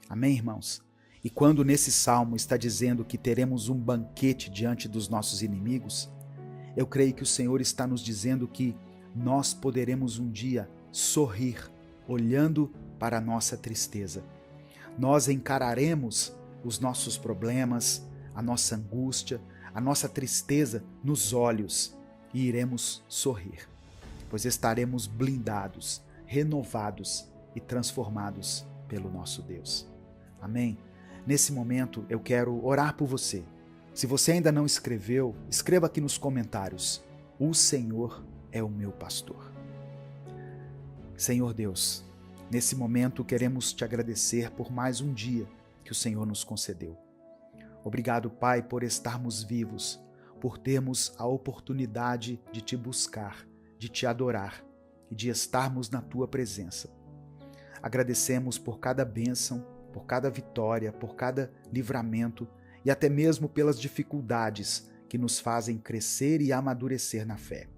Amém, irmãos? E quando nesse salmo está dizendo que teremos um banquete diante dos nossos inimigos, eu creio que o Senhor está nos dizendo que nós poderemos um dia sorrir olhando para a nossa tristeza. Nós encararemos os nossos problemas, a nossa angústia, a nossa tristeza nos olhos e iremos sorrir, pois estaremos blindados, renovados e transformados pelo nosso Deus. Amém? Nesse momento eu quero orar por você. Se você ainda não escreveu, escreva aqui nos comentários: o Senhor é o meu pastor. Senhor Deus, nesse momento queremos te agradecer por mais um dia que o Senhor nos concedeu. Obrigado, Pai, por estarmos vivos, por termos a oportunidade de te buscar, de te adorar e de estarmos na tua presença. Agradecemos por cada bênção, por cada vitória, por cada livramento e até mesmo pelas dificuldades que nos fazem crescer e amadurecer na fé.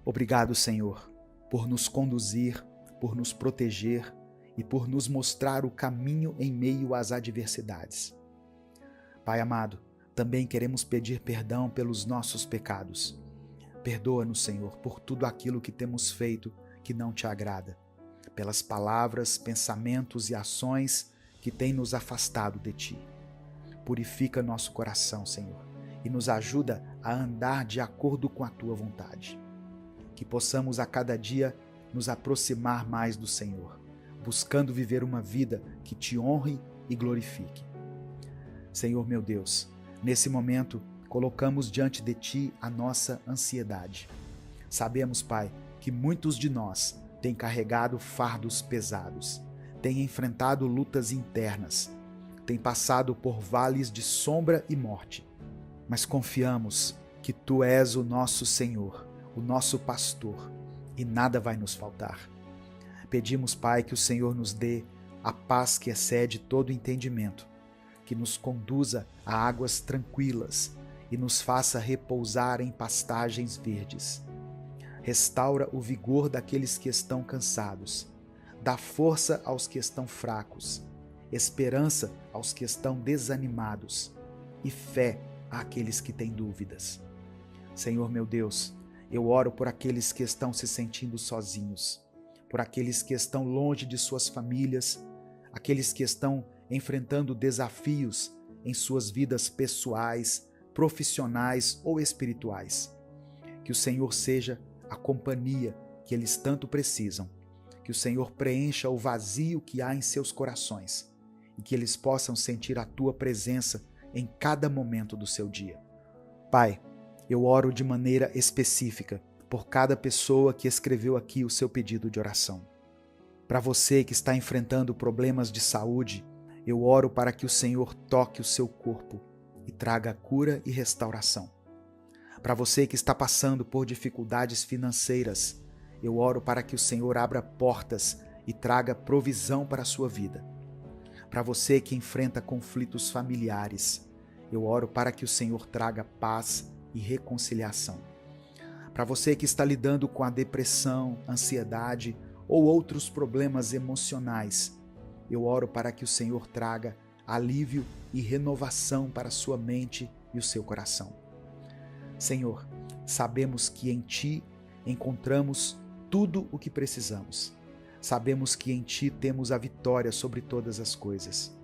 Obrigado, Senhor, por nos conduzir, por nos proteger e por nos mostrar o caminho em meio às adversidades. Pai amado, também queremos pedir perdão pelos nossos pecados. Perdoa-nos, Senhor, por tudo aquilo que temos feito que não te agrada, pelas palavras, pensamentos e ações que têm nos afastado de ti. Purifica nosso coração, Senhor, e nos ajuda a andar de acordo com a tua vontade. Que possamos a cada dia nos aproximar mais do Senhor, buscando viver uma vida que te honre e glorifique. Senhor meu Deus, nesse momento colocamos diante de ti a nossa ansiedade. Sabemos, Pai, que muitos de nós têm carregado fardos pesados, têm enfrentado lutas internas, têm passado por vales de sombra e morte, mas confiamos que tu és o nosso Senhor, o nosso pastor, e nada vai nos faltar. Pedimos, Pai, que o Senhor nos dê a paz que excede todo entendimento, que nos conduza a águas tranquilas e nos faça repousar em pastagens verdes. Restaura o vigor daqueles que estão cansados, dá força aos que estão fracos, esperança aos que estão desanimados e fé àqueles que têm dúvidas. Senhor meu Deus, eu oro por aqueles que estão se sentindo sozinhos, por aqueles que estão longe de suas famílias, aqueles que estão enfrentando desafios em suas vidas pessoais, profissionais ou espirituais. Que o Senhor seja a companhia que eles tanto precisam. Que o Senhor preencha o vazio que há em seus corações e que eles possam sentir a tua presença em cada momento do seu dia. Pai, eu oro de maneira específica por cada pessoa que escreveu aqui o seu pedido de oração. Para você que está enfrentando problemas de saúde, eu oro para que o Senhor toque o seu corpo e traga cura e restauração. Para você que está passando por dificuldades financeiras, eu oro para que o Senhor abra portas e traga provisão para a sua vida. Para você que enfrenta conflitos familiares, eu oro para que o Senhor traga paz e reconciliação. Para você que está lidando com a depressão, ansiedade ou outros problemas emocionais, eu oro para que o Senhor traga alívio e renovação para a sua mente e o seu coração. Senhor, sabemos que em Ti encontramos tudo o que precisamos. Sabemos que em Ti temos a vitória sobre todas as coisas.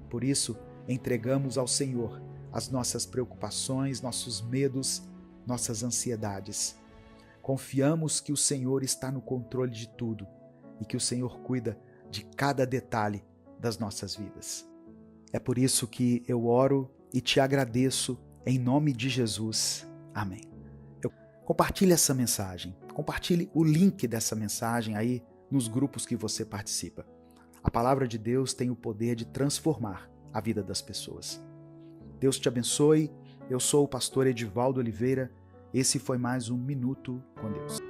Por isso, entregamos ao Senhor as nossas preocupações, nossos medos, nossas ansiedades. Confiamos que o Senhor está no controle de tudo e que o Senhor cuida de cada detalhe das nossas vidas. É por isso que eu oro e te agradeço em nome de Jesus. Amém. Compartilhe essa mensagem, compartilhe o link dessa mensagem aí nos grupos que você participa. A palavra de Deus tem o poder de transformar a vida das pessoas. Deus te abençoe. Eu sou o pastor Edivaldo Oliveira. Esse foi mais um Minuto com Deus.